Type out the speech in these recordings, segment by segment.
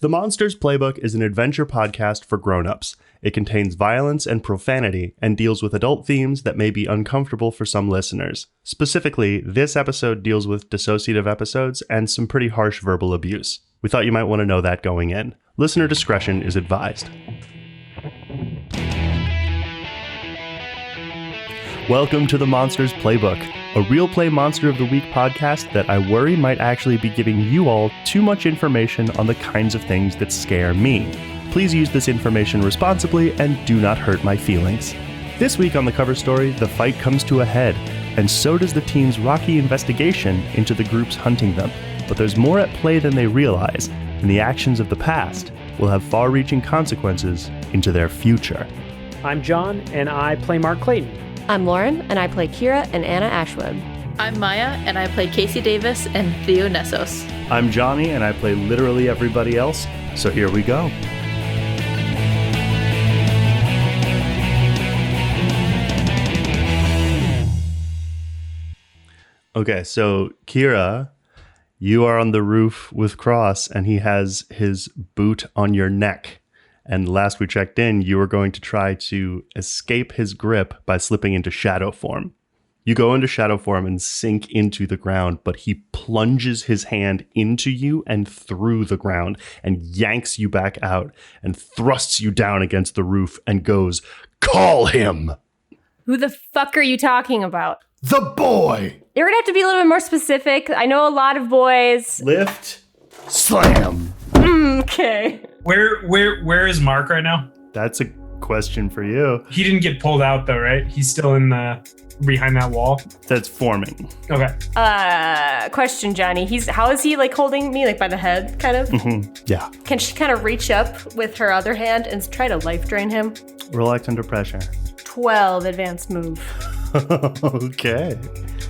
The Monsters Playbook is an adventure podcast for grown-ups. It contains violence and profanity and deals with adult themes that may be uncomfortable for some listeners. Specifically, this episode deals with dissociative episodes and some pretty harsh verbal abuse. We thought you might want to know that going in. Listener discretion is advised. Welcome to the Monsters Playbook, a real play Monster of the Week podcast that I worry might actually be giving you all too much information on the kinds of things that scare me. Please use this information responsibly and do not hurt my feelings. This week on the cover story, the fight comes to a head, and so does the team's rocky investigation into the groups hunting them. But there's more at play than they realize, and the actions of the past will have far-reaching consequences into their future. I'm John, and I play Mark Clayton. I'm Lauren, and I play Kira and Anna Ashwood. I'm Miah, and I play Casey Davis and Theo Nessos. I'm Jonny, and I play literally everybody else, so here we go. Okay, so Kira, you are on the roof with Cross, and he has his boot on your neck. And last we checked in, you were going to try to escape his grip by slipping into shadow form. You go into shadow form and sink into the ground, but he plunges his hand into you and through the ground and yanks you back out and thrusts you down against the roof and goes, "Call him!" Who the fuck are you talking about? The boy! You're gonna have to be a little bit more specific. I know a lot of boys. Lift, slam. Okay. Where is Mark right now? That's a question for you. He didn't get pulled out though, right? He's still in the behind that wall. That's forming. Okay. Question, Johnny. How is he like holding me like by the head, kind of? Mm-hmm. Yeah. Can she kind of reach up with her other hand and try to life drain him? Relax under pressure. 12 advanced move. Okay.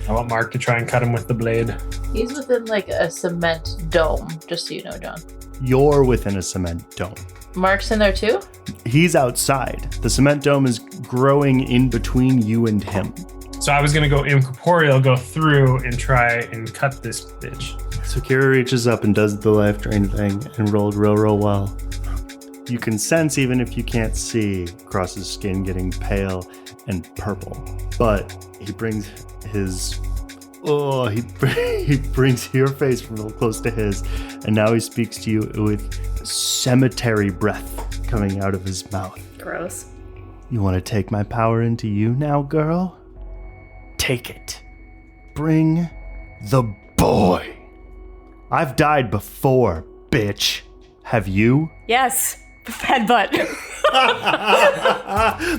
I want Mark to try and cut him with the blade. He's within like a cement dome, just so you know, John. You're within a cement dome. Mark's in there too? He's outside. The cement dome is growing in between you and him. So I was gonna go incorporeal, go through and try and cut this bitch. So Kira reaches up and does the life drain thing and rolled real well. You can sense, even if you can't see, Cross's skin getting pale and purple. But he brings his... he brings your face real close to his, and now he speaks to you with cemetery breath coming out of his mouth. Gross. You want to take my power into you now, girl? Take it. Bring the boy. I've died before, bitch. Have you? Yes. Bad butt.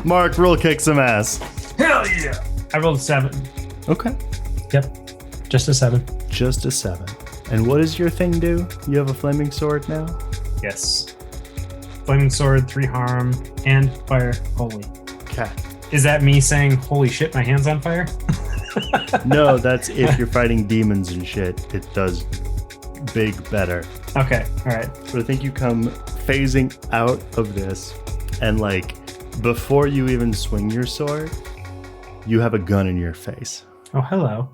Mark, roll kick some ass. Hell yeah! I rolled a 7. Okay. Yep. Just a 7. Just a 7. And what does your thing do? You have a flaming sword now? Yes. Flaming sword, 3 harm, and fire. Holy. Okay. Is that me saying, holy shit, my hand's on fire? No, that's if you're fighting demons and shit. It does big better. Okay, alright. But I think you come phasing out of this, and like, before you even swing your sword, you have a gun in your face. Oh, hello.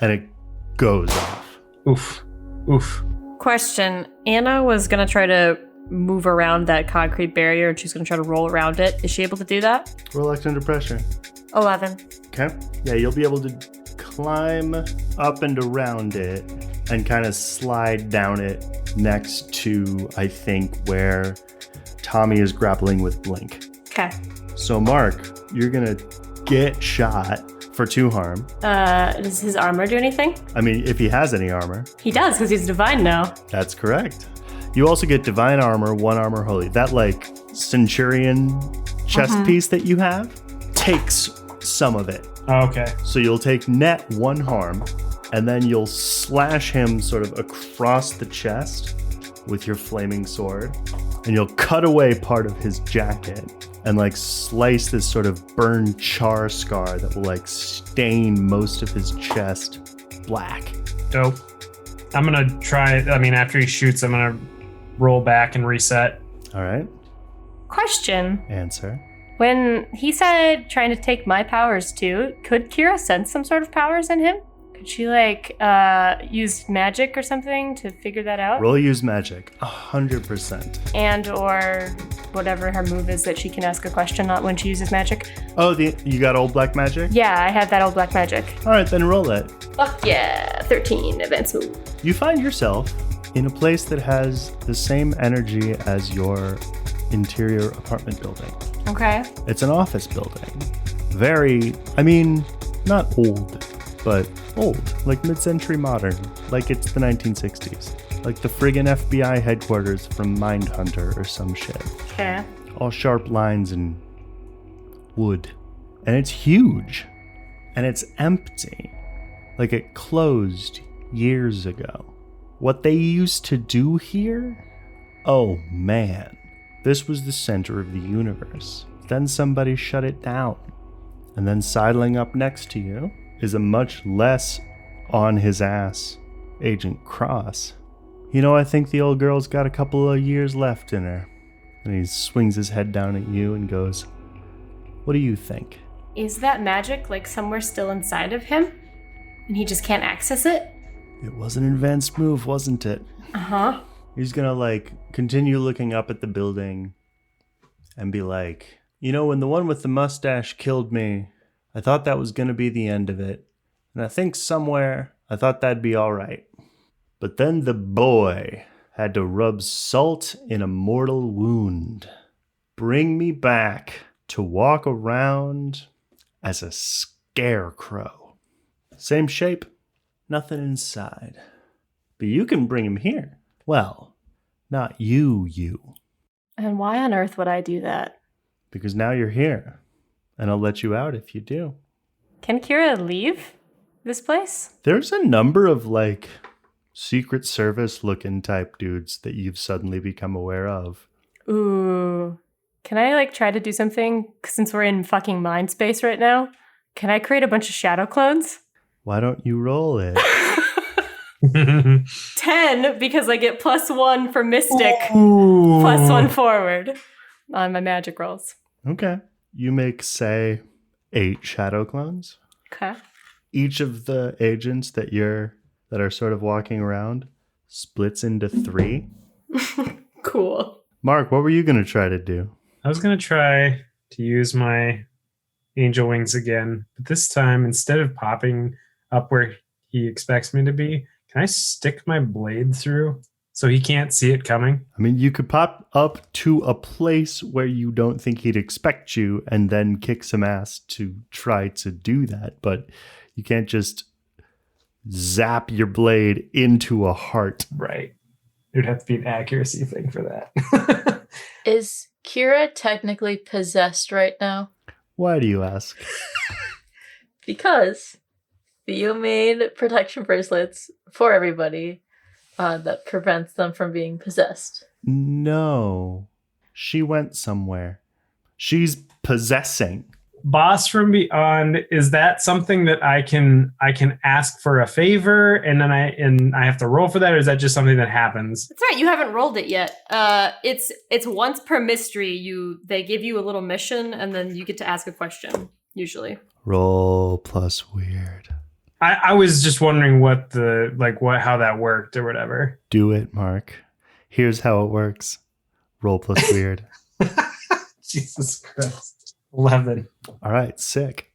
And it goes off. Oof. Oof. Question. Anna was going to try to move around that concrete barrier and she's going to try to roll around it. Is she able to do that? Roll act under pressure. 11. Okay. Yeah, you'll be able to climb up and around it and kind of slide down it next to, I think, where Tommy is grappling with Blink. Okay. So, Mark, you're going to get shot for 2 harm. Does his armor do anything? I mean, if he has any armor. He does, because he's divine now. That's correct. You also get divine armor, 1 armor holy. That, like, centurion chest piece that you have takes some of it. Oh, okay. So you'll take net 1 harm, and then you'll slash him sort of across the chest with your flaming sword, and you'll cut away part of his jacket and like slice this sort of burn char scar that will like stain most of his chest black. Dope. I'm gonna try, after he shoots, I'm gonna roll back and reset. All right. Question. Answer. When he said trying to take my powers too, could Kira sense some sort of powers in him? Could she use magic or something to figure that out? Roll use magic, 100%. And or whatever her move is that she can ask a question on when she uses magic. Oh, you got old black magic? Yeah, I have that old black magic. All right, then roll it. Fuck yeah, 13 advanced move. You find yourself in a place that has the same energy as your interior apartment building. Okay. It's an office building. Not old, but old, like mid-century modern, like it's the 1960s, like the friggin' FBI headquarters from Mindhunter or some shit. Okay. All sharp lines and wood. And it's huge. And it's empty. Like it closed years ago. What they used to do here? Oh man. This was the center of the universe. Then somebody shut it down. And then sidling up next to you is a much less on his ass Agent Cross. I think the old girl's got a couple of years left in her. And he swings his head down at you and goes, "What do you think?" Is that magic somewhere still inside of him? And he just can't access it? It was an advanced move, wasn't it? Uh-huh. He's gonna continue looking up at the building and be like, when the one with the mustache killed me, I thought that was gonna be the end of it. And I think somewhere I thought that'd be all right. But then the boy had to rub salt in a mortal wound. Bring me back to walk around as a scarecrow. Same shape, nothing inside. But you can bring him here. Well, not you. And why on earth would I do that? Because now you're here. And I'll let you out if you do. Can Kira leave this place? There's a number of Secret Service looking type dudes that you've suddenly become aware of. Ooh. Can I try to do something since we're in fucking mind space right now? Can I create a bunch of shadow clones? Why don't you roll it? 10 because I get +1 for Mystic, Ooh. +1 forward on my magic rolls. Okay. You make, say, 8 shadow clones. Okay. Each of the agents that are sort of walking around splits into 3. Cool. Mark, what were you going to try to do? I was going to try to use my angel wings again, but this time, instead of popping up where he expects me to be, can I stick my blade through so he can't see it coming? You could pop up to a place where you don't think he'd expect you and then kick some ass to try to do that, but you can't just zap your blade into a heart. Right. It would have to be an accuracy thing for that. Is Kira technically possessed right now? Why do you ask? Because Theo made protection bracelets for everybody that prevents them from being possessed. No. She went somewhere. She's possessing. Boss from Beyond, is that something that I can ask for a favor and then I have to roll for that, or is that just something that happens? That's right. You haven't rolled it yet. It's once per mystery. They give you a little mission, and then you get to ask a question. Usually. Roll plus weird. I was just wondering how that worked or whatever. Do it, Mark. Here's how it works. Roll plus weird. Jesus Christ. 11. All right, sick.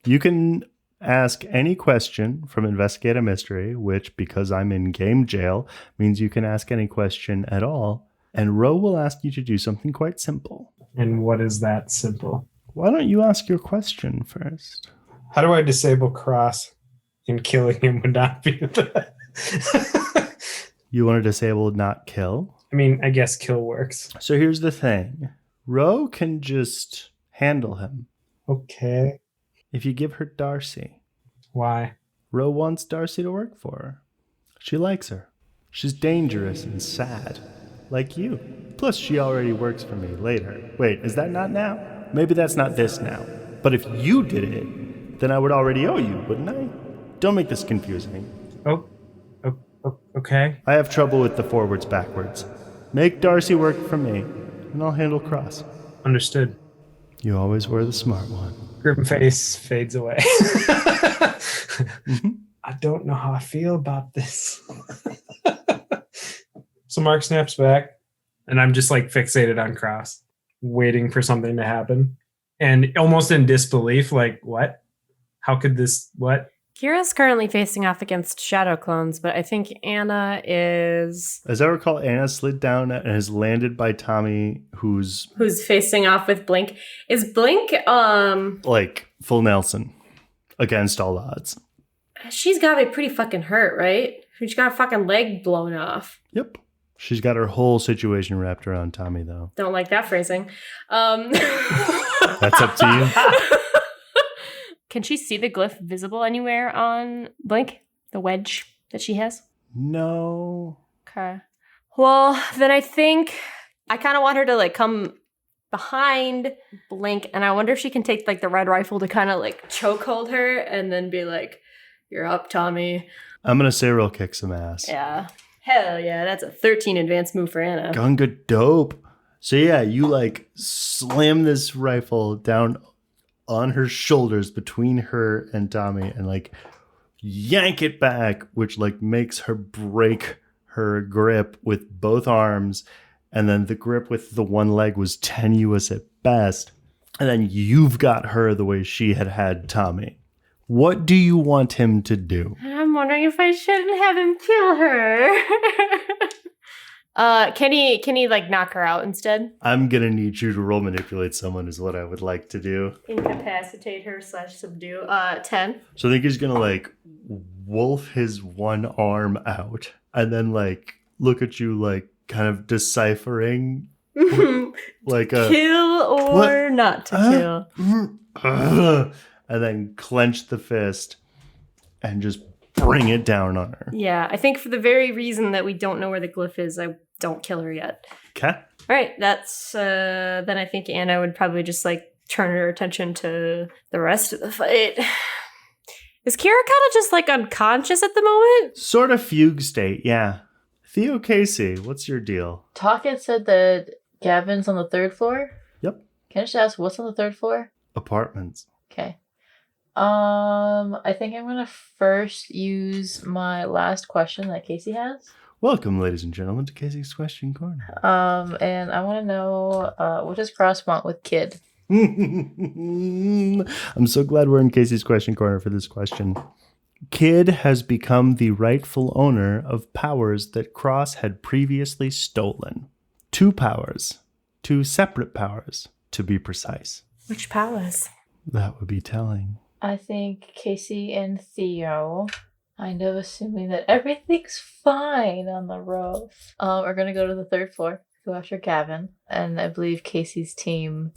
You can ask any question from Investigate a Mystery, which, because I'm in game jail, means you can ask any question at all. And Ro will ask you to do something quite simple. And what is that simple? Why don't you ask your question first? How do I disable Cross? And killing him would not be that. You want to disable not kill? I guess kill works. So here's the thing. Ro can just handle him. Okay. If you give her Darcy. Why? Ro wants Darcy to work for her. She likes her. She's dangerous and sad. Like you. Plus, she already works for me later. Wait, is that not now? Maybe that's not this now. But if you did it, then I would already owe you, wouldn't I? Don't make this confusing. Okay. I have trouble with the forwards backwards. Make Darcy work for me, and I'll handle Cross. Understood. You always were the smart one. Grim face fades away. Mm-hmm. I don't know how I feel about this. So Mark snaps back, and I'm just like fixated on Cross, waiting for something to happen. And almost in disbelief, like, what? How could this, what? Kira's currently facing off against shadow clones, but I think Anna is... As I recall, Anna slid down and has landed by Tommy, who's facing off with Blink. Is Blink, like full Nelson against all odds. she's gotta be pretty fucking hurt, right? She's got a fucking leg blown off. Yep. She's got her whole situation wrapped around Tommy, though. Don't like that phrasing. That's up to you. Can she see the glyph visible anywhere on Blink? The wedge that she has? No. Okay. Well, then I think I kind of want her to like come behind Blink, and I wonder if she can take like the red rifle to kind of like chokehold her and then be like, "You're up, Tommy." I'm going to say roll kick some ass. Yeah. Hell yeah, that's a 13 advanced move for Anna. Gunga dope. So yeah, you like slam this rifle down on her shoulders between her and Tommy and like yank it back, which like makes her break her grip with both arms. And then the grip with the one leg was tenuous at best. And then you've got her the way she had Tommy. What do you want him to do? I'm wondering if I shouldn't have him kill her. Can he like knock her out instead? I'm gonna need you to roll manipulate someone is what I would like to do. Incapacitate her / subdue. 10. So I think he's gonna like wolf his one arm out and then like look at you like kind of deciphering like a Kill or what? not to kill. And then clench the fist and just bring it down on her. Yeah, I think for the very reason that we don't know where the glyph is, I don't kill her yet. Okay. All right, that's then I think Anna would probably just like turn her attention to the rest of the fight. Is Kira kind of just like unconscious at the moment? Sort of fugue state, yeah. Theo Casey, what's your deal? Talkit said that Gavin's on the 3rd floor. Yep. Can I just ask what's on the 3rd floor? Apartments. Okay. I think I'm gonna first use my last question that Casey has. Welcome, ladies and gentlemen, to Casey's Question Corner. And I want to know what does Cross want with Kid? I'm so glad we're in Casey's Question Corner for this question. Kid has become the rightful owner of powers that Cross had previously stolen. 2 powers. 2 separate powers, to be precise. Which powers? That would be telling. I think Casey and Theo, kind of assuming that everything's fine on the roof, are going to go to the 3rd floor, go after Gavin, and I believe Casey's team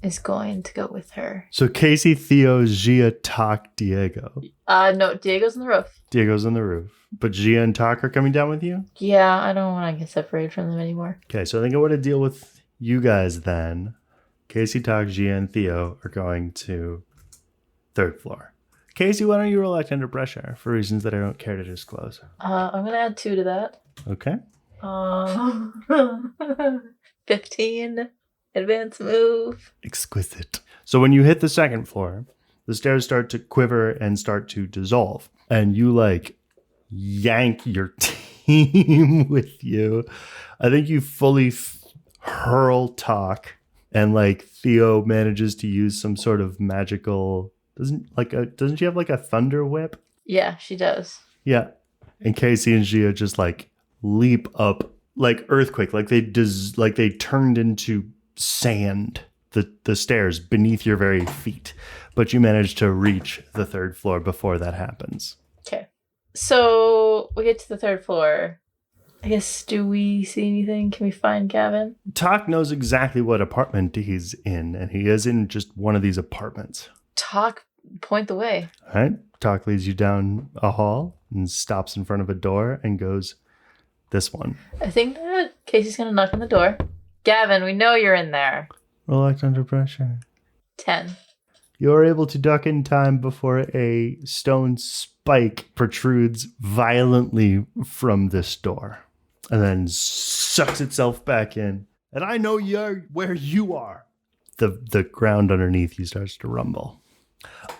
is going to go with her. So Casey, Theo, Gia, Tak, Diego. No, Diego's on the roof. Diego's on the roof. But Gia and Tak are coming down with you? Yeah, I don't want to get separated from them anymore. Okay, so I think I want to deal with you guys then. Casey, Tak, Gia, and Theo are going to 3rd floor. Casey, why don't you roll act under pressure for reasons that I don't care to disclose? I'm going to add 2 to that. Okay. 15 advanced move. Exquisite. So when you hit the 2nd floor, the stairs start to quiver and start to dissolve. And you like yank your team with you. I think you fully hurl Tak. And like Theo manages to use some sort of magical doesn't she have like a thunder whip? Yeah, she does. Yeah. And Casey and Gia just like leap up like earthquake, like they turned into sand, the stairs beneath your very feet. But you manage to reach the 3rd floor before that happens. Okay. So we get to the 3rd floor. I guess, do we see anything? Can we find Gavin? Tak knows exactly what apartment he's in, and he is in just one of these apartments. Tak, point the way. All right. Tak leads you down a hall and stops in front of a door and goes, this one. I think that Casey's going to knock on the door. Gavin, we know you're in there. Roll act under pressure. 10. You're able to duck in time before a stone spike protrudes violently from this door and then sucks itself back in. And I know you're where you are. The ground underneath you starts to rumble.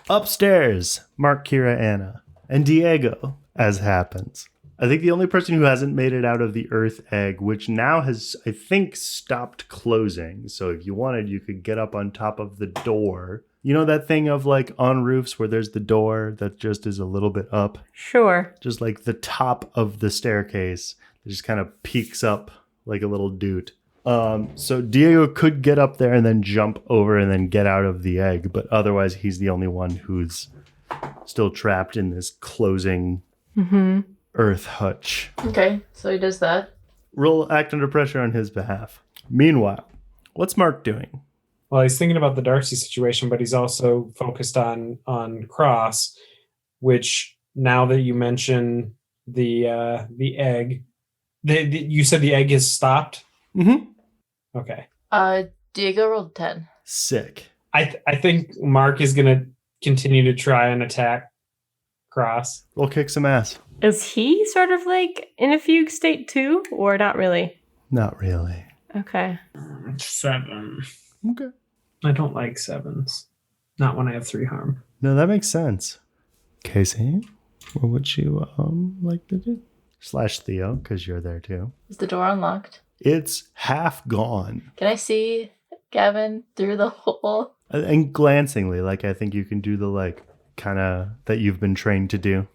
Upstairs, Mark, Kira, Anna. And Diego, as happens. I think the only person who hasn't made it out of the earth egg, which now has, I think, stopped closing. So if you wanted, you could get up on top of the door. You know that thing of like on roofs where there's the door that just is a little bit up? Sure. Just like the top of the staircase. It just kind of peeks up like a little doot. So Diego could get up there and then jump over and then get out of the egg. But otherwise, he's the only one who's still trapped in this closing earth hutch. Okay, so he does that. Roll act under pressure on his behalf. Meanwhile, what's Mark doing? Well, he's thinking about the Darcy situation, but he's also focused on Cross, which now that you mention the egg, you said the egg has stopped? Mm-hmm. Okay. Diego rolled 10. Sick. I think Mark is going to continue to try and attack Cross. We'll kick some ass. Is he sort of like in a fugue state too, or not really? Not really. Okay. 7. Okay. I don't like 7s. Not when I have 3 harm. No, that makes sense. Casey, what would you like to do? Slash Theo, because you're there too. Is the door unlocked? It's half gone. Can I see Gavin through the hole? And glancingly, like I think you can do the like kind of that you've been trained to do.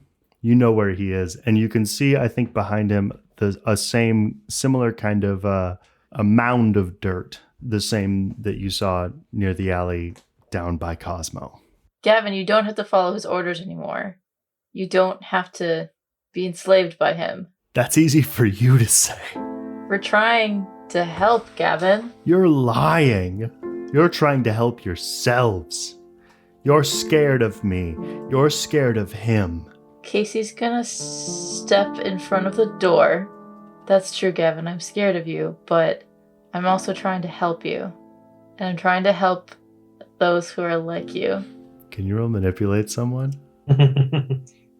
You know where he is, and you can see, I think, behind him a similar kind of a mound of dirt, the same that you saw near the alley down by Cosmo. Gavin, you don't have to follow his orders anymore. You don't have to be enslaved by him. That's easy for you to say. We're trying to help, Gavin. You're lying. You're trying to help yourselves. You're scared of me. You're scared of him. Casey's gonna step in front of the door. That's true, Gavin. I'm scared of you, but I'm also trying to help you. And I'm trying to help those who are like you. Can you roll manipulate someone?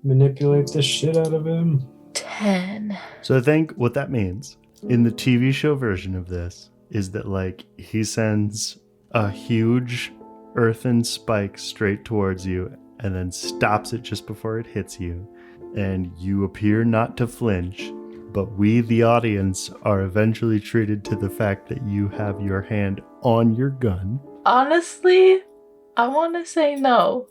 Manipulate the shit out of him. 10. So I think what that means in the TV show version of this is that like he sends a huge earthen spike straight towards you and then stops it just before it hits you, and you appear not to flinch, but we, the audience, are eventually treated to the fact that you have your hand on your gun. Honestly, I want to say no.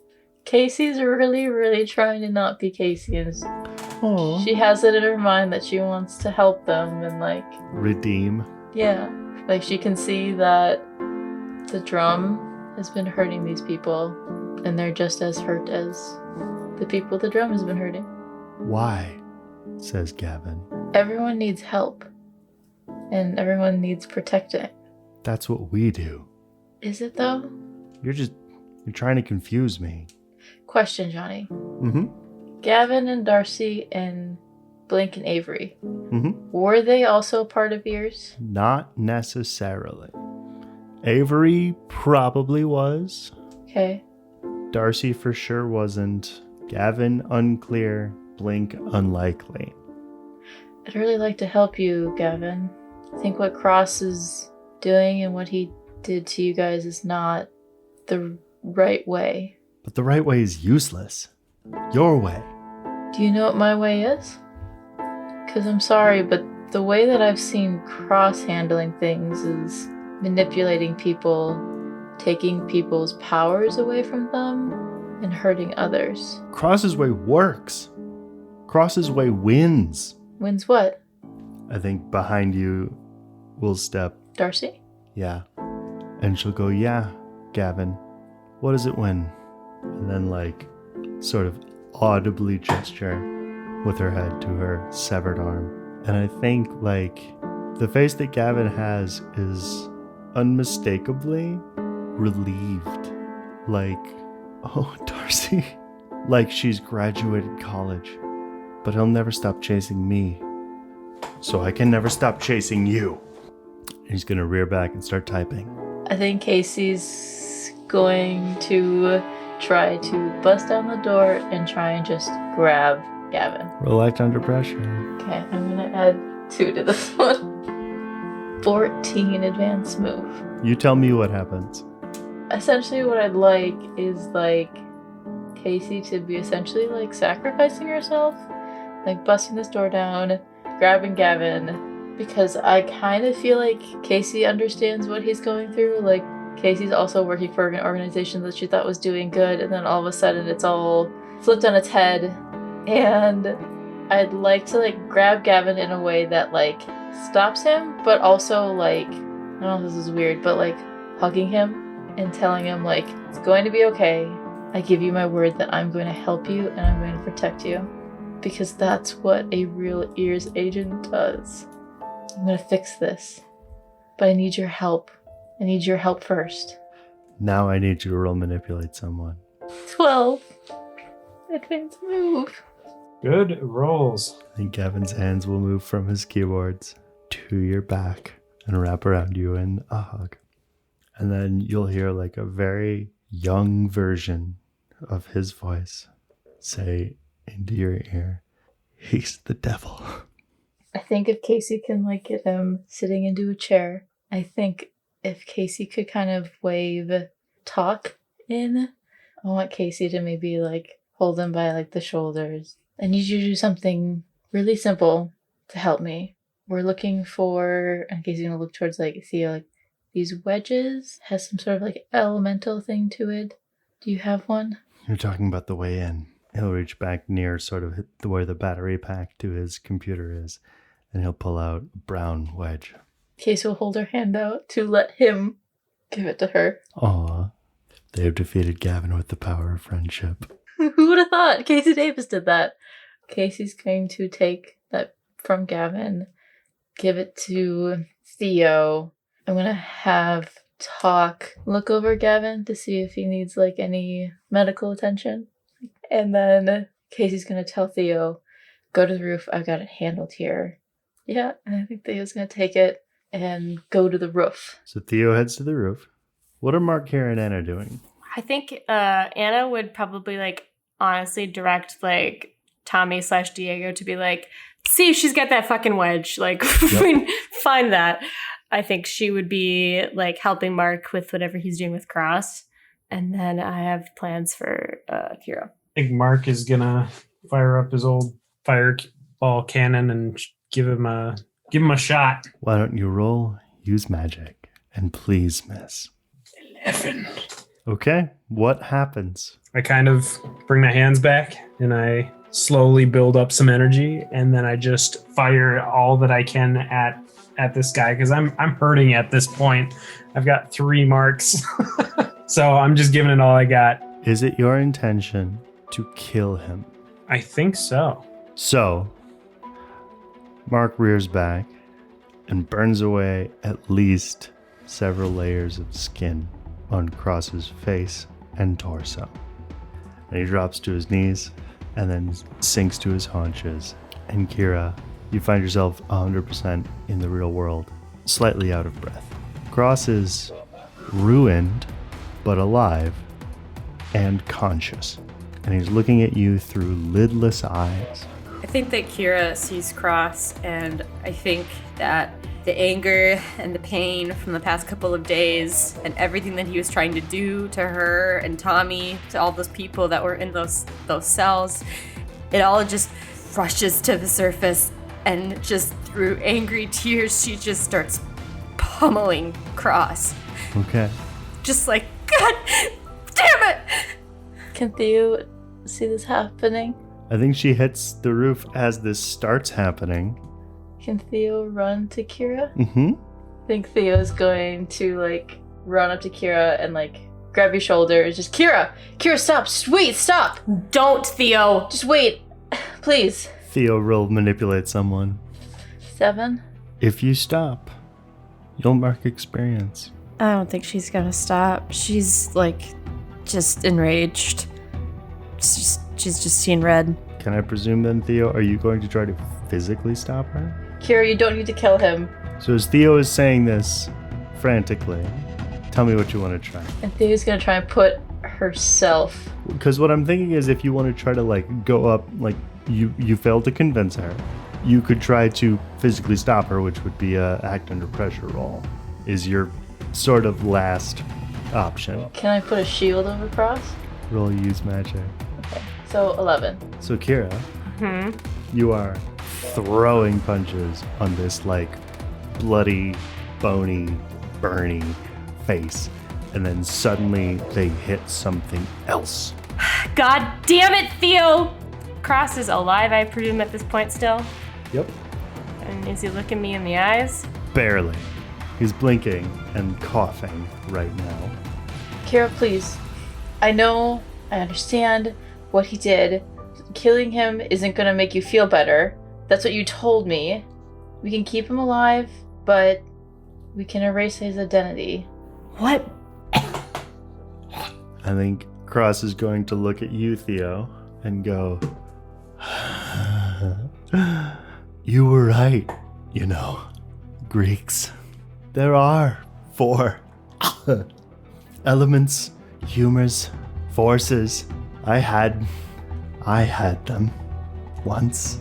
Casey's really, really trying to not be Casey, and Aww. she has it in her mind that she wants to help them and like Redeem. yeah, like she can see that the drum has been hurting these people, and they're just as hurt as the people the drum has been hurting. Why? Says Gavin. Everyone needs help, and everyone needs protecting. That's what we do. Is it though? You're trying to confuse me. Question, Johnny. Mm-hmm. Gavin and Darcy and Blink and Avery. Mm-hmm. Were they also part of yours? Not necessarily. Avery probably was. Okay. Darcy for sure wasn't. Gavin, unclear. Blink, unlikely. I'd really like to help you, Gavin. I think what Cross is doing and what he did to you guys is not the right way. But the right way is useless. Your way. Do you know what my way is? Because I'm sorry, but the way that I've seen Cross handling things is manipulating people, taking people's powers away from them, and hurting others. Cross's way works. Cross's way wins. Wins what? I think behind you will step. Darcy? Yeah. And she'll go, yeah, Gavin. What does it win? And then like sort of audibly gesture with her head to her severed arm. And I think like the face that Gavin has is unmistakably relieved. Like, oh, Darcy. Like she's graduated college. But he'll never stop chasing me. So I can never stop chasing you. He's gonna rear back and start typing. I think Casey's going to try to bust down the door and try and just grab Gavin. Roll act under pressure. Okay, I'm gonna add 2 to this one. 14 advance move. You tell me what happens. Essentially what I'd like is like Casey to be essentially like sacrificing herself, like busting this door down, grabbing Gavin, because I kind of feel like Casey understands what he's going through. Like, Casey's also working for an organization that she thought was doing good, and then all of a sudden it's all flipped on its head. And I'd like to like grab Gavin in a way that like stops him, but also like, I don't know if this is weird, but like hugging him and telling him like, it's going to be okay. I give you my word that I'm going to help you and I'm going to protect you. Because that's what a real ears agent does. I'm going to fix this. But I need your help. I need your help first. Now I need you to roll manipulate someone. 12. Advanced move. Good rolls. I think Gavin's hands will move from his keyboards to your back and wrap around you in a hug. And then you'll hear like a very young version of his voice say into your ear, "He's the devil." I think if Casey can like get him sitting into a chair, I think if Casey could kind of wave talk in, I want Casey to maybe like hold him by like the shoulders. I need you to do something really simple to help me. We're looking for, and Casey's gonna look towards like Theo, like these wedges has some sort of like elemental thing to it. Do you have one? You're talking about the way in. He'll reach back near sort of where the battery pack to his computer is, and he'll pull out a brown wedge. Casey will hold her hand out to let him give it to her. Aw, they have defeated Gavin with the power of friendship. Who would have thought Casey Davis did that? Casey's going to take that from Gavin, give it to Theo. I'm going to have Talk look over Gavin to see if he needs like any medical attention. And then Casey's going to tell Theo, go to the roof. I've got it handled here. Yeah, and I think Theo's going to take it and go to the roof. So Theo heads to the roof. What are Mark, Kara, and Anna doing? I think Anna would probably like honestly direct like Tommy/Diego to be like, see if she's got that fucking wedge. Like, Yep. Find that. I think she would be like helping Mark with whatever he's doing with Cross. And then I have plans for Kira. I think Mark is gonna fire up his old fireball cannon and give him a shot. Why don't you roll, use magic, and please miss. 11. Okay, what happens? I kind of bring my hands back and I slowly build up some energy, and then I just fire all that I can at this guy because I'm hurting at this point. I've got 3 marks. So I'm just giving it all I got. Is it your intention to kill him? I think so. So, Mark rears back and burns away at least several layers of skin on Cross's face and torso. And he drops to his knees and then sinks to his haunches. And Kira, you find yourself 100% in the real world, slightly out of breath. Cross is ruined, but alive and conscious. And he's looking at you through lidless eyes. I think that Kira sees Cross, and I think that the anger and the pain from the past couple of days and everything that he was trying to do to her and Tommy, to all those people that were in those cells, it all just rushes to the surface, and just through angry tears, she just starts pummeling Cross. Okay. Just like, God damn it! Can Theo see this happening? I think she hits the roof as this starts happening. Can Theo run to Kira? Mm-hmm. I think Theo's going to like run up to Kira and like grab your shoulder. It's just Kira, stop! Just wait, stop! Don't, Theo! Just wait, please. Theo will manipulate someone. 7. If you stop, you'll mark experience. I don't think she's gonna stop. She's like just enraged. She's just seeing red. Can I presume then, Theo, are you going to try to physically stop her? Kira, you don't need to kill him. So as Theo is saying this frantically, tell me what you want to try. And Theo's gonna try and put herself. Because what I'm thinking is if you want to try to like go up, like you failed to convince her, you could try to physically stop her, which would be a act under pressure roll, is your sort of last option. Can I put a shield over Cross? Roll use magic. So 11. So Kira, you are throwing punches on this like bloody, bony, burny face, and then suddenly they hit something else. God damn it, Theo! Cross is alive, I presume, at this point still. Yep. And is he looking me in the eyes? Barely. He's blinking and coughing right now. Kira, please. I know, I understand what he did. Killing him isn't gonna make you feel better. That's what you told me. We can keep him alive, but we can erase his identity. What? I think Cross is going to look at you, Theo, and go, you were right, you know, Greeks. There are 4 elements, humors, forces. I had them once.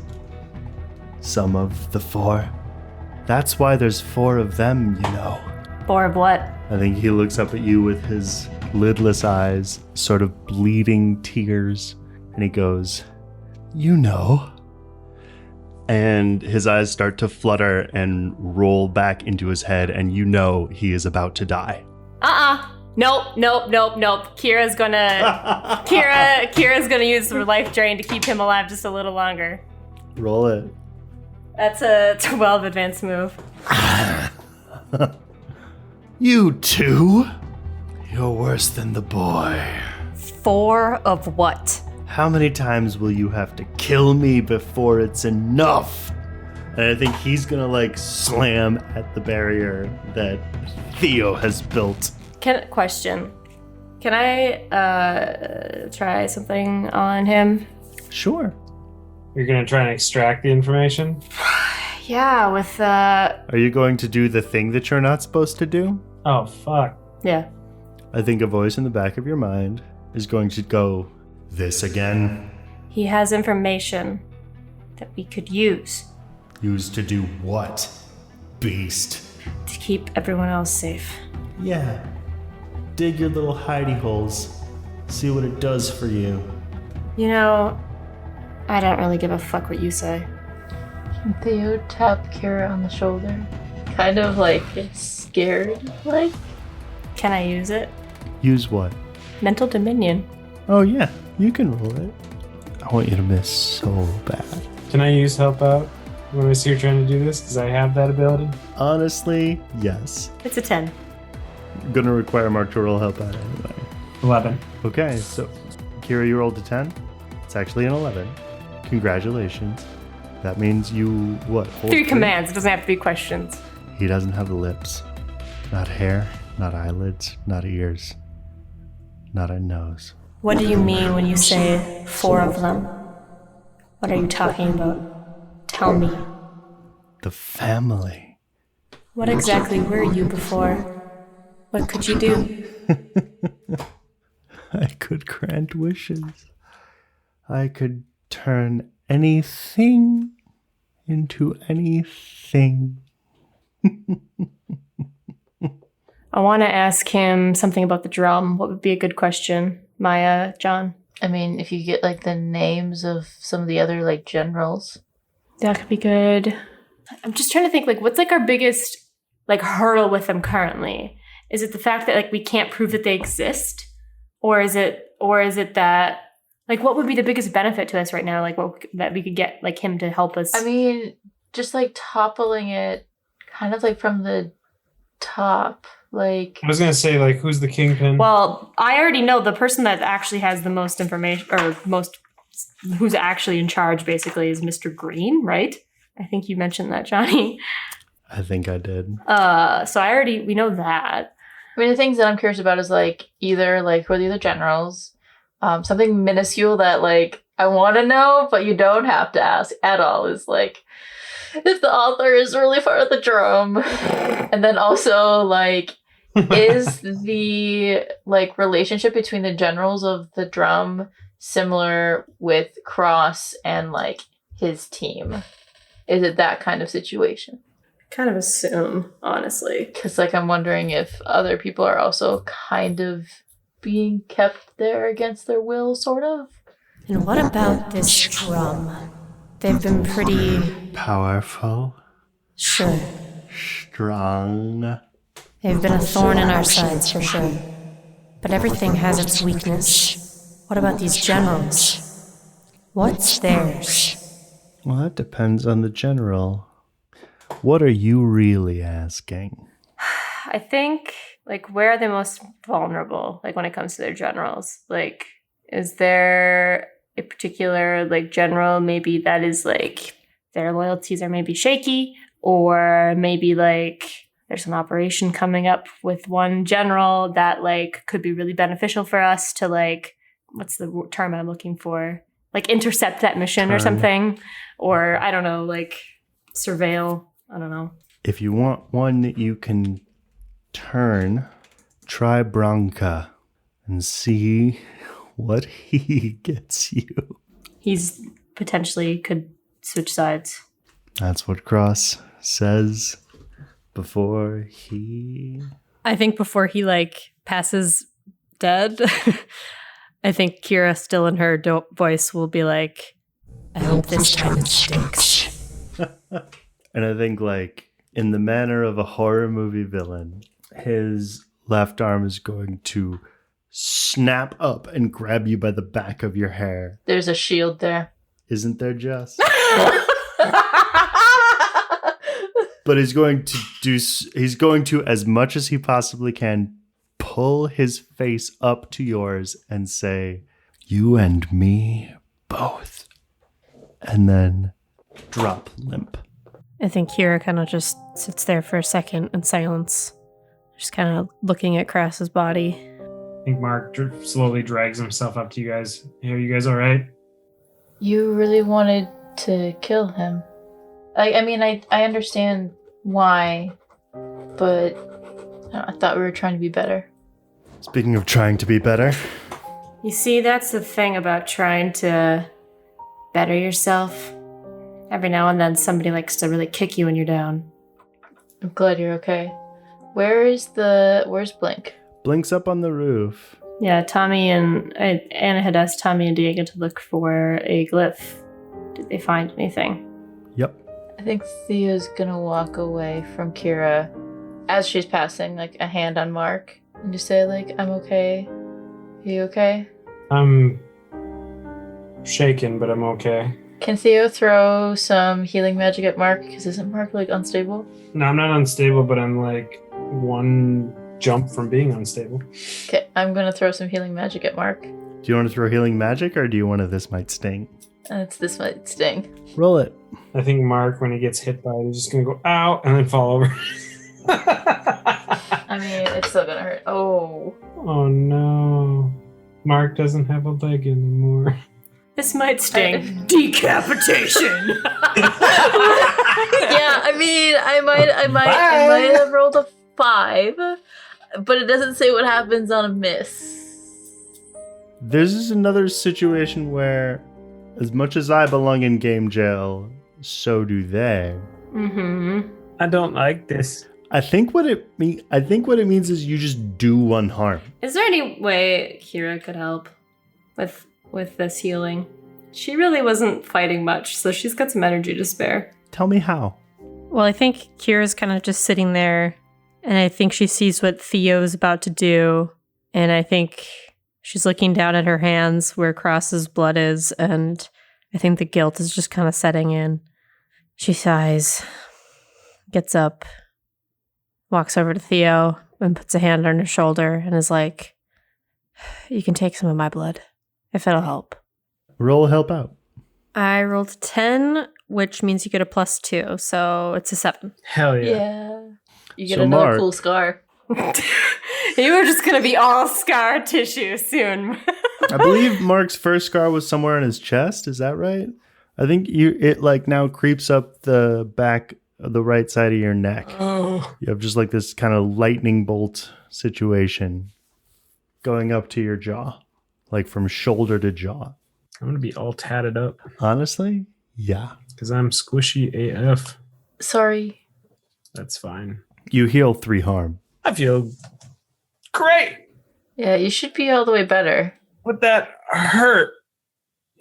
Some of the 4. That's why there's 4 of them, you know. 4 of what? I think he looks up at you with his lidless eyes, sort of bleeding tears, and he goes, you know. And his eyes start to flutter and roll back into his head, and you know he is about to die. Nope. Kira's gonna use her life drain to keep him alive just a little longer. Roll it. That's a 12 advanced move. You too? You're worse than the boy. 4 of what? How many times will you have to kill me before it's enough? And I think he's gonna like slam at the barrier that Theo has built. Question. Can I try something on him? Sure. You're gonna try and extract the information? Yeah, with Are you going to do the thing that you're not supposed to do? Oh, fuck. yeah. I think a voice in the back of your mind is going to go, this again? He has information that we could use Used to do what? Beast. to keep everyone else safe. Yeah. Dig your little hidey holes. See what it does for you. You know, I don't really give a fuck what you say. Can Theo tap Kira on the shoulder? Kind of like scared, like? Can I use it? Use what? Mental Dominion. Oh yeah, you can roll it. I want you to miss so bad. Can I use help out when I see you're trying to do this? Because I have that ability. Honestly, yes. It's a 10. I'm gonna require Mark to roll help out anyway. 11. Okay, so Kira, you rolled a 10. It's actually an 11. Congratulations. That means you, what? Hold 3 commands. It doesn't have to be questions. He doesn't have lips. Not hair, not eyelids, not ears. Not a nose. What do you mean when you say 4 of them? What are you talking about? Tell me. The family. What exactly were you before? What could you do? I could grant wishes. I could turn anything into anything. I want to ask him something about the drum. What would be a good question? Miah, John? I mean, if you get like the names of some of the other like generals. That could be good. I'm just trying to think, like, what's like our biggest like hurdle with them currently? Is it the fact that like we can't prove that they exist? Or is it that like what would be the biggest benefit to us right now? Like what that we could get like him to help us? I mean, just like toppling it kind of like from the top. Like I was going to say, like, who's the kingpin? Well, I already know the person that actually has the most information or who's actually in charge basically is Mr. Green, right? I think you mentioned that, Johnny. I think I did. So we know that. I mean, the things that I'm curious about is like either like who are the other generals, something minuscule that like I want to know, but you don't have to ask at all is like if the author is really far of the drum, and then also like is the like relationship between the generals of the drum similar with Cross and like his team? Is it that kind of situation? Kind of assume, honestly. Because like I'm wondering if other people are also kind of being kept there against their will, sort of. And what about this drum? They've been pretty Powerful. sure. Strong. They've been a thorn in our sides for sure. But everything has its weakness. What about these generals? What's theirs? Well, that depends on the general. What are you really asking? I think, like, where are they most vulnerable, like, when it comes to their generals? Like, is there a particular, like, general maybe that is, like, their loyalties are maybe shaky? Or maybe, like, there's an operation coming up with one general that, like, could be really beneficial for us to, like, what's the term I'm looking for? Like, intercept that mission or something. Or, I don't know, like, surveil. I don't know. If you want one that you can turn, try Branca and see what he gets you. He's potentially could switch sides. That's what Cross says before he... I think before he, like, passes dead, I think Kira, still in her voice, will be like, I hope this time it stinks. And I think, like, in the manner of a horror movie villain, his left arm is going to snap up and grab you by the back of your hair. There's a shield there. Isn't there, Jess? But he's going to, as much as he possibly can, pull his face up to yours and say, you and me both. And then drop limp. I think Kira kind of just sits there for a second in silence, just kind of looking at Crass's body. I think Mark slowly drags himself up to you guys. Hey, are you guys all right? You really wanted to kill him. I mean, I understand why, but I thought we were trying to be better. Speaking of trying to be better. You see, that's the thing about trying to better yourself. Every now and then somebody likes to really kick you when you're down. I'm glad you're okay. Where's Blink? Blink's up on the roof. Yeah, Tommy and Anna had asked Tommy and Diego to look for a glyph. Did they find anything? Yep. I think Theo's gonna walk away from Kira as she's passing, like, a hand on Mark, and just say, like, I'm okay. Are you okay? I'm shaken, but I'm okay. Can Theo throw some healing magic at Mark? Because isn't Mark, like, unstable? No, I'm not unstable, but I'm like one jump from being unstable. Okay, I'm gonna throw some healing magic at Mark. Do you want to throw healing magic, or do you want to this might sting? This might sting. Roll it. I think Mark, when he gets hit by it, is just gonna go, ow, and then fall over. I mean, it's still gonna hurt. Oh. Oh no. Mark doesn't have a leg anymore. This might sting. Decapitation! Yeah, I mean, I might have rolled a 5, but it doesn't say what happens on a miss. This is another situation where, as much as I belong in game jail, so do they. Mm-hmm. I don't like this. I think what it means is you just do one harm. Is there any way Kira could help with this healing? She really wasn't fighting much, so she's got some energy to spare. Tell me how. Well, I think Kira's kind of just sitting there, and I think she sees what Theo's about to do, and I think she's looking down at her hands where Cross's blood is, and I think the guilt is just kind of setting in. She sighs, gets up, walks over to Theo, and puts a hand on her shoulder, and is like, you can take some of my blood, if it'll help. Roll help out. I rolled a 10, which means you get a +2, so it's a 7. Hell yeah. Yeah. You get So another Mark- cool scar. You were just gonna be all scar tissue soon. I believe Mark's first scar was somewhere on his chest. Is that right? I think it like now creeps up the back of the right side of your neck. Oh. You have just like this kind of lightning bolt situation going up to your jaw, like from shoulder to jaw. I'm gonna be all tatted up Honestly, yeah. because I'm squishy AF. Sorry. That's fine. You heal 3 harm. I feel great, Yeah, you should be all the way better. but that hurt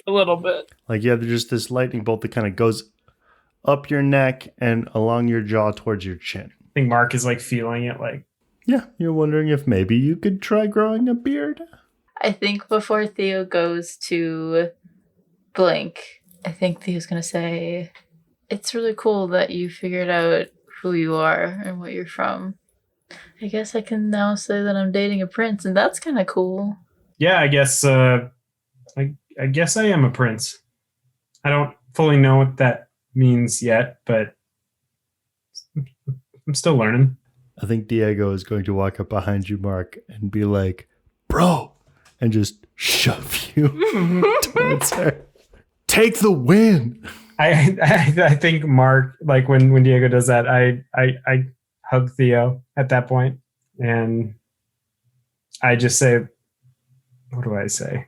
a little bit. Like, yeah, there's just this lightning bolt that kind of goes up your neck and along your jaw towards your chin. I think Mark is like feeling it like. Yeah, you're wondering if maybe you could try growing a beard? I think before Theo goes to blink, I think Theo's going to say, it's really cool that you figured out who you are and what you're from. I guess I can now say that I'm dating a prince, and that's kind of cool. Yeah, I guess I guess I am a prince. I don't fully know what that means yet, but I'm still learning. I think Diego is going to walk up behind you, Mark, and be like, bro, and just shove you towards her. Take the win. I think Mark, like when Diego does that, I hug Theo at that point, and I just say, what do I say?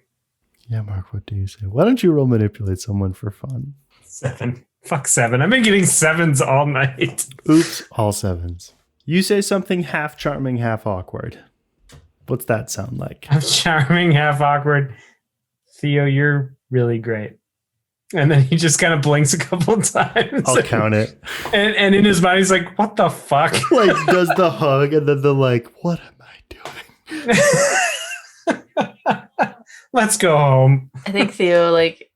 Yeah, Mark, what do you say? Why don't you roll manipulate someone for fun? 7. Fuck 7. I've been getting 7s all night. Oops, all 7s. You say something half charming, half awkward. What's that sound like? I'm charming, half awkward. Theo, you're really great. And then he just kind of blinks a couple of times. I'll count it. And in his mind, he's like, what the fuck? Like, does the hug, and then the like, what am I doing? Let's go home. I think Theo, like,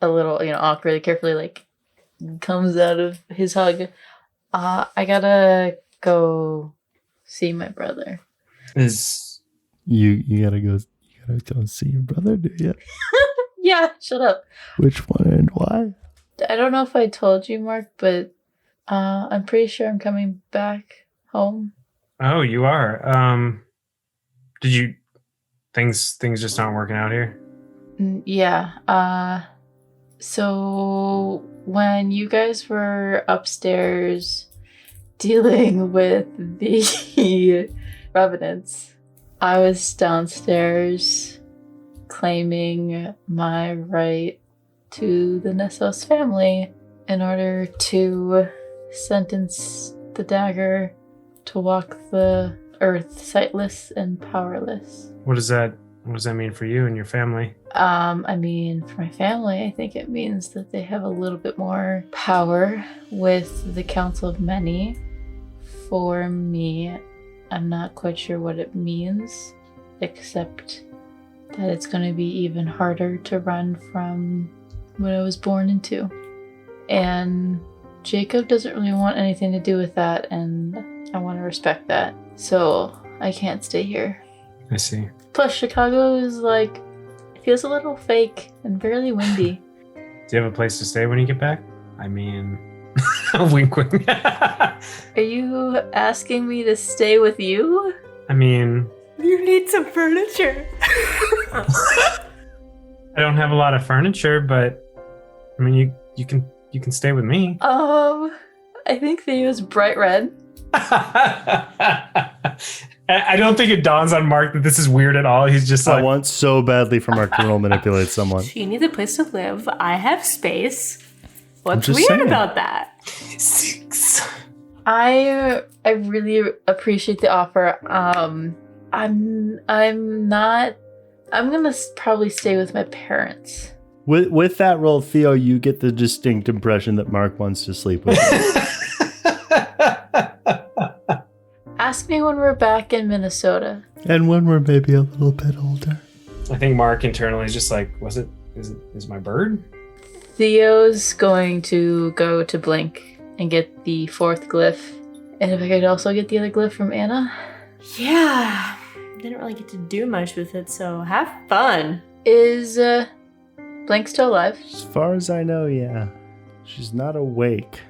a little, awkwardly, carefully, like, comes out of his hug. I gotta go see my brother. You gotta go see your brother, do you? Yeah, shut up. Which one and why? I don't know if I told you, Mark, but I'm pretty sure I'm coming back home. Oh, you are. Did you things just aren't working out here? Yeah. So when you guys were upstairs dealing with the revenants, I was downstairs claiming my right to the Nessos family in order to sentence the dagger to walk the earth sightless and powerless. What does that mean for you and your family? I mean, for my family, I think it means that they have a little bit more power with the Council of Many. For me, I'm not quite sure what it means, except that it's going to be even harder to run from what I was born into. And Jacob doesn't really want anything to do with that, and I want to respect that. So I can't stay here. I see. Plus, Chicago is like, it feels a little fake and fairly windy. Do you have a place to stay when you get back? I mean, wink wink. Are you asking me to stay with you? I mean, You need some furniture. I don't have a lot of furniture, but I mean, you can stay with me. I think Theo's bright red. I don't think it dawns on Mark that this is weird at all. He's just like, I want so badly for Mark to roll manipulate someone. She needs a place to live. I have space. What's just weird saying. about that? 6. I really appreciate the offer. I'm gonna probably stay with my parents. With that roll, Theo, you get the distinct impression that Mark wants to sleep with you. Ask me when we're back in Minnesota. And when we're maybe a little bit older. I think Mark internally is just like, is my bird? Theo's going to go to Blink and get the 4th glyph. And if I could also get the other glyph from Anna. Yeah. Didn't really get to do much with it, so have fun. Is Blink still alive? As far as I know, yeah. She's not awake.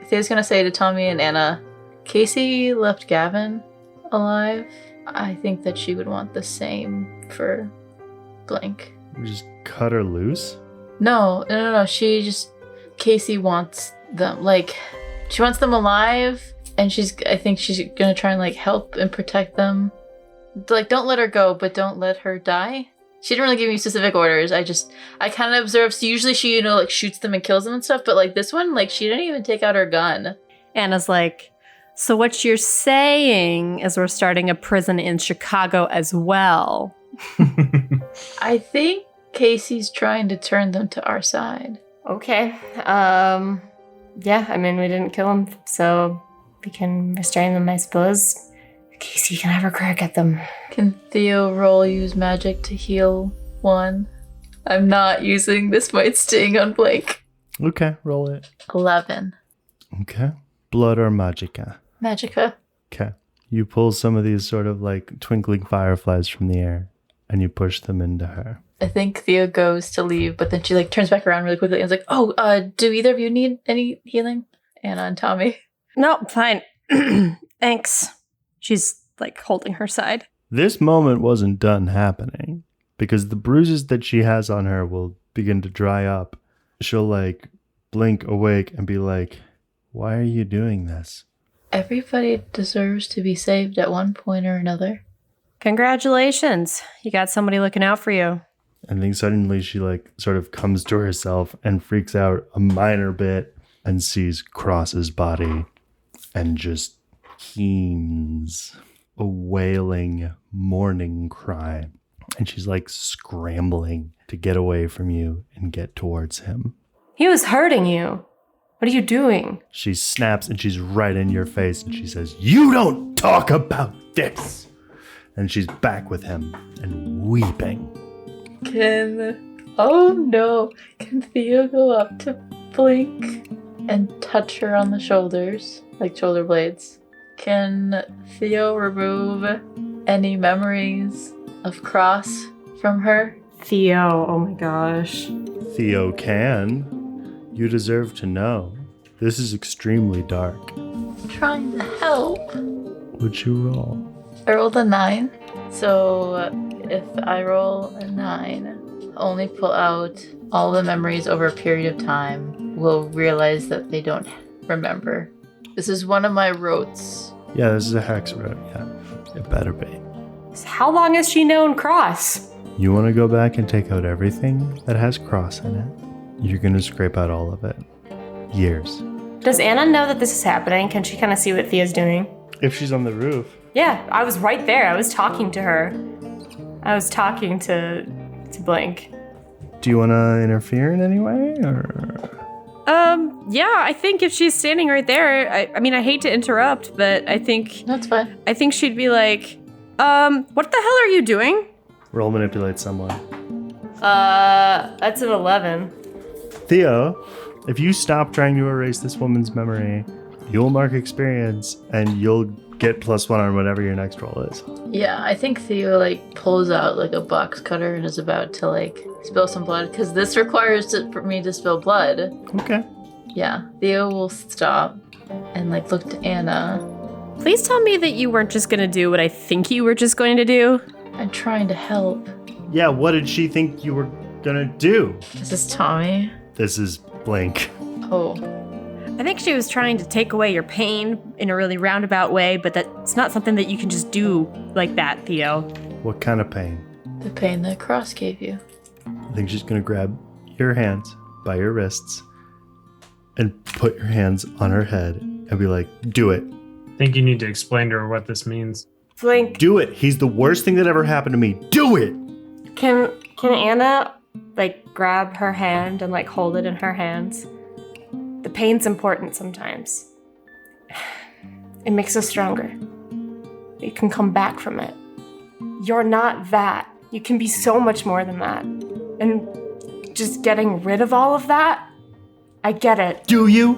Theo's gonna say to Tommy and Anna, Casey left Gavin alive. I think that she would want the same for Blink. We just cut her loose? No. Casey wants them. Like, she wants them alive, and I think she's gonna try and, like, help and protect them. Like, don't let her go, but don't let her die. She didn't really give me specific orders. I kind of observed. So usually she, like, shoots them and kills them and stuff, but, like, this one, like, she didn't even take out her gun. Anna's like, so what you're saying is we're starting a prison in Chicago as well. I think Casey's trying to turn them to our side. Okay. Yeah, I mean, we didn't kill him, so we can restrain them, I suppose. Casey can have a crack at them. Can Theo roll use magic to heal one? I'm not using this might sting on Blake. Okay, roll it. 11. Okay. Blood or magica? Magica. Okay. You pull some of these sort of like twinkling fireflies from the air and you push them into her. I think Theo goes to leave, but then she like turns back around really quickly and is like, "Oh, do either of you need any healing?" Anna and Tommy. No, fine. Thanks. She's like holding her side. This moment wasn't done happening because the bruises that she has on her will begin to dry up. She'll like blink awake and be like, "Why are you doing this?" Everybody deserves to be saved at one point or another. Congratulations. You got somebody looking out for you. And then suddenly she like sort of comes to herself and freaks out a minor bit and sees Cross's body and just keens a wailing mourning cry. And she's like scrambling to get away from you and get towards him. He was hurting you. What are you doing? She snaps and she's right in your face and she says, "You don't talk about this!" And she's back with him and weeping. Oh no, can Theo go up to Blink and touch her on the shoulders, like shoulder blades? Can Theo remove any memories of Cross from her? Theo, oh my gosh. Theo can. You deserve to know. This is extremely dark. I'm trying to help. Would you roll? I rolled a 9, so if I roll a 9, only pull out all the memories over a period of time, we'll realize that they don't remember. This is one of my rotes. Yeah, this is a hex road. Yeah, it better be. How long has she known Cross? You want to go back and take out everything that has Cross in it? You're going to scrape out all of it. Years. Does Anna know that this is happening? Can she kind of see what Theo's doing? If she's on the roof. Yeah, I was right there. I was talking to her. I was talking to Blink. Do you want to interfere in any way, or? Yeah, I think if she's standing right there, I mean, I hate to interrupt, but I think... That's fine. I think she'd be like, what the hell are you doing? Roll manipulate someone. That's an 11. Theo, if you stop trying to erase this woman's memory, you'll mark experience and you'll get +1 on whatever your next roll is. Yeah, I think Theo like pulls out like a box cutter and is about to like spill some blood because this requires for me to spill blood. Okay. Yeah, Theo will stop and like look to Anna. Please tell me that you weren't just gonna do what I think you were just going to do. I'm trying to help. Yeah, what did she think you were gonna do? Is this Tommy? This is Blink. Oh. I think she was trying to take away your pain in a really roundabout way, but that's not something that you can just do like that, Theo. What kind of pain? The pain that Cross gave you. I think she's gonna grab your hands by your wrists and put your hands on her head and be like, "Do it. I think you need to explain to her what this means. Blink, Do it. He's the worst thing that ever happened to me. Do it." can Anna like grab her hand and like hold it in her hands? The pain's important sometimes. It makes us stronger. You can come back from it. You're not that. You can be so much more than that. And just getting rid of all of that, I get it. Do you?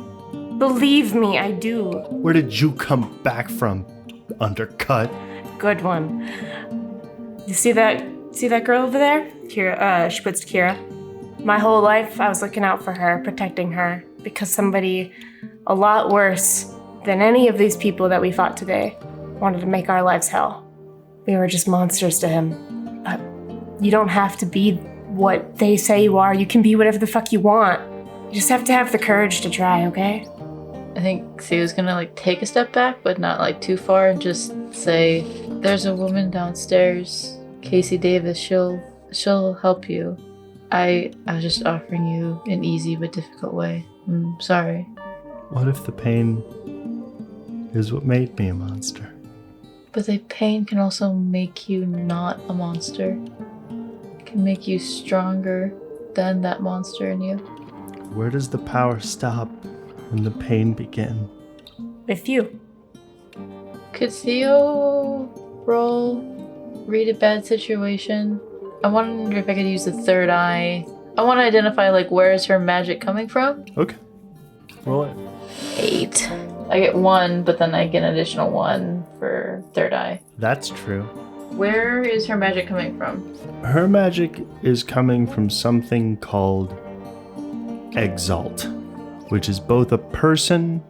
Believe me, I do. Where did you come back from, undercut? Good one. You see that girl over there? Kira, she puts to Kira. My whole life, I was looking out for her, protecting her, because somebody a lot worse than any of these people that we fought today wanted to make our lives hell. We were just monsters to him. But you don't have to be what they say you are. You can be whatever the fuck you want. You just have to have the courage to try, okay? I think Theo's gonna like take a step back, but not like too far, and just say, "There's a woman downstairs, Casey Davis. She'll help you. I was just offering you an easy but difficult way. I'm sorry." What if the pain is what made me a monster? But the pain can also make you not a monster. can make you stronger than that monster in you. Where does the power stop and the pain begin? With you. Could Theo roll read a bad situation? I wonder if I could use the third eye. I want to identify like where is her magic coming from? Okay. Roll it. 8. I get 1, but then I get an additional 1 for third eye. That's true. Where is her magic coming from? Her magic is coming from something called Exalt, which is both a person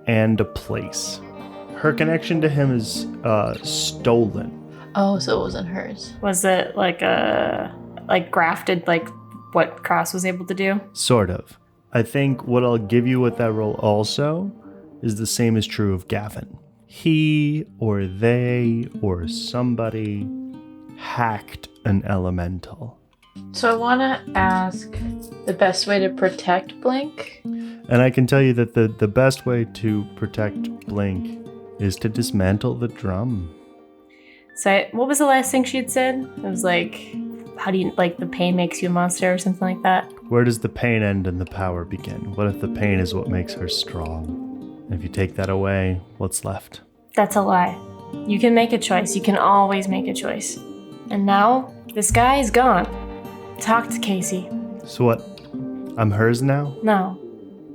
and a place. Her connection to him is stolen. Oh, so it wasn't hers. Was it like grafted like what Cross was able to do? Sort of. I think what I'll give you with that role also is the same is true of Gavin. He or they or somebody hacked an elemental. So I want to ask the best way to protect Blink. And I can tell you that the best way to protect Blink is to dismantle the drum. So what was the last thing she had said? It was like, how do you, like the pain makes you a monster or something like that? Where does the pain end and the power begin? What if the pain is what makes her strong? And if you take that away, what's left? That's a lie. You can make a choice. You can always make a choice. And now, this guy is gone. Talk to Casey. So what? I'm hers now? No.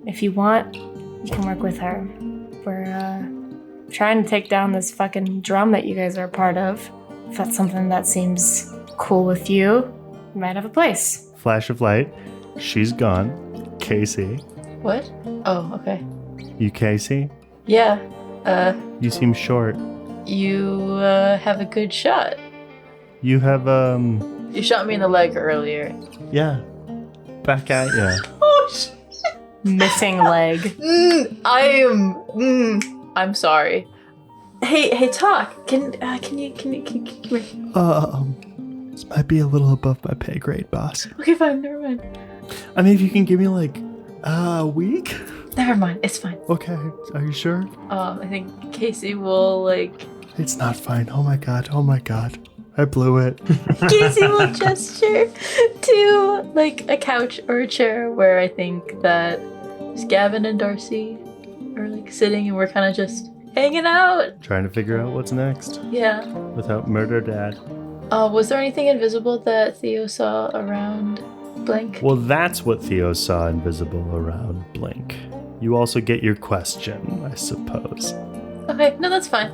If you want, you can work with her. We're, trying to take down this fucking drum that you guys are a part of. If that's something that seems cool with you, you might have a place. Flash of light. She's gone. Casey. What? Oh, okay. You Casey? Yeah. You seem short. You have a good shot. You have, You shot me in the leg earlier. yeah. Back at ya. Oh, shit. Missing leg. I'm sorry. Hey, talk. Can you come here? This might be a little above my pay grade, boss. Okay, fine. Never mind. I mean, if you can give me like a week. Never mind. It's fine. Okay, are you sure? I think Casey will like. It's not fine. Oh my god. I blew it. Casey will gesture to like a couch or a chair where I think that Gavin and Darcy are like sitting and we're kind of just hanging out. Trying to figure out what's next Yeah. without murder dad. Was there anything invisible that Theo saw around Blink? Well, that's what Theo saw invisible around Blink. You also get your question, I suppose. Okay, no, that's fine.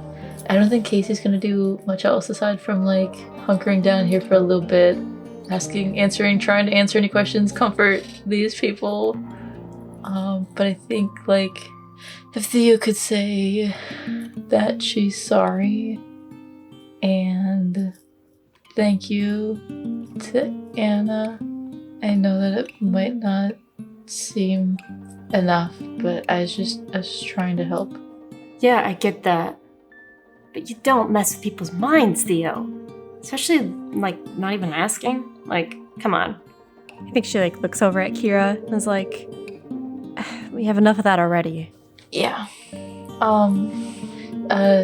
I don't think Casey's gonna do much else aside from like hunkering down here for a little bit, trying to answer any questions, comfort these people. But I think like if Theo could say that she's sorry and thank you to Anna. I know that it might not seem enough, but I was just trying to help. Yeah, I get that. But you don't mess with people's minds, Theo. Especially, like, not even asking. Like, come on. I think she like looks over at Kira and is like, we have enough of that already. Yeah.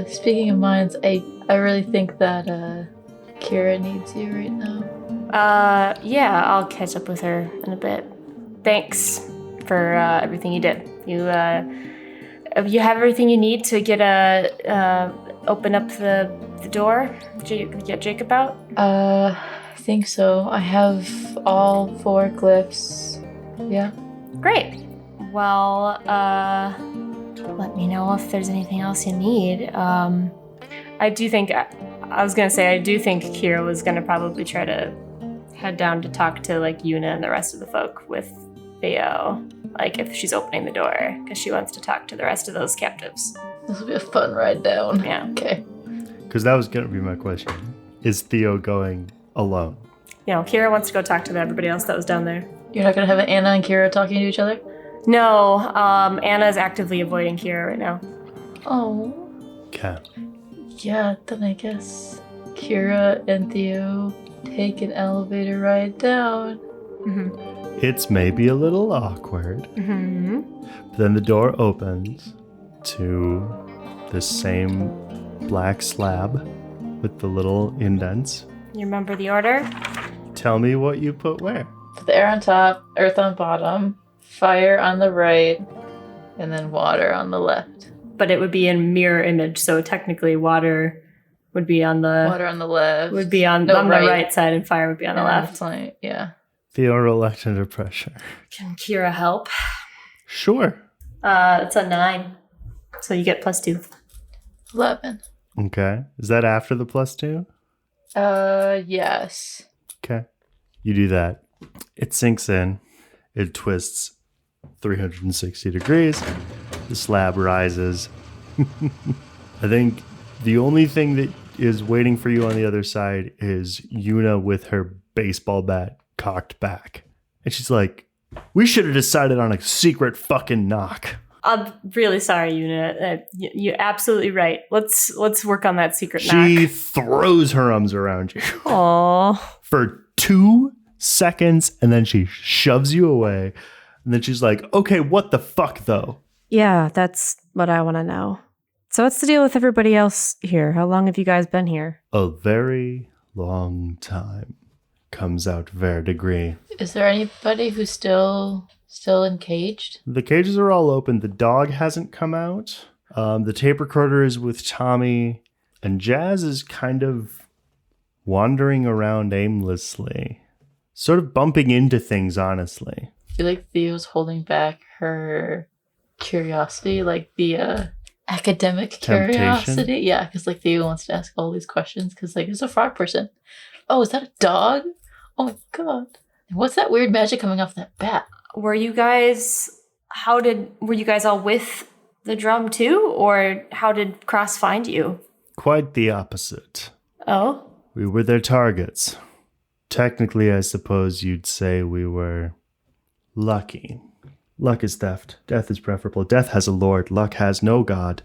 Speaking of minds, I really think that Kira needs you right now. Yeah, I'll catch up with her in a bit. Thanks for everything you did. You have everything you need to get open up the door? Get Jacob out? I think so. I have all 4 glyphs. Yeah. Great. Well, let me know if there's anything else you need. I do think Kira was gonna probably try to head down to talk to like Yuna and the rest of the folk with Theo, like if she's opening the door, because she wants to talk to the rest of those captives. This will be a fun ride down. Yeah. Okay. Because that was going to be my question. Is Theo going alone? You know, Kira wants to go talk to everybody else that was down there. You're not gonna have Anna and Kira talking to each other? No, Anna is actively avoiding Kira right now. Oh. Okay. Yeah, then I guess Kira and Theo take an elevator ride down. Mm-hmm. It's maybe a little awkward. Mm-hmm. But then the door opens to the same black slab with the little indents. You remember the order? Tell me what you put where. The air on top, earth on bottom, fire on the right, and then water on the left. But it would be in mirror image, so technically water would be on the Water on the left. would be on the right side, and fire would be on the left. Yeah. Theo, roll act under pressure. Can Kira help? Sure. It's a 9, so you get +2. 11. Okay. Is that after the +2? Yes. Okay. You do that. It sinks in. It twists 360 degrees. The slab rises. I think the only thing that is waiting for you on the other side is Yuna with her baseball bat cocked back. And she's like, we should have decided on a secret fucking knock. I'm really sorry, Yuna. You're absolutely right. Let's work on that secret She knock. throws her arms around you Aww. for 2 seconds, and then she shoves you away. And then she's like, okay, what the fuck, though? Yeah, that's what I want to know. So what's the deal with everybody else here? How long have you guys been here? A very long time. Comes out ver degree. Is there anybody who's still encaged? The cages are all open. The dog hasn't come out. The tape recorder is with Tommy. And Jazz is kind of wandering around aimlessly. Sort of bumping into things, honestly. I feel like Theo's holding back her curiosity, like the academic Temptation? curiosity. Yeah, because like Theo wants to ask all these questions because like there's a frog person. Oh, is that a dog? Oh my god. What's that weird magic coming off that bat? Were you guys all with the drum too? Or how did Cross find you? Quite the opposite. Oh? We were their targets. Technically, I suppose you'd say we were lucky. Luck is theft. Death is preferable. Death has a lord. Luck has no god.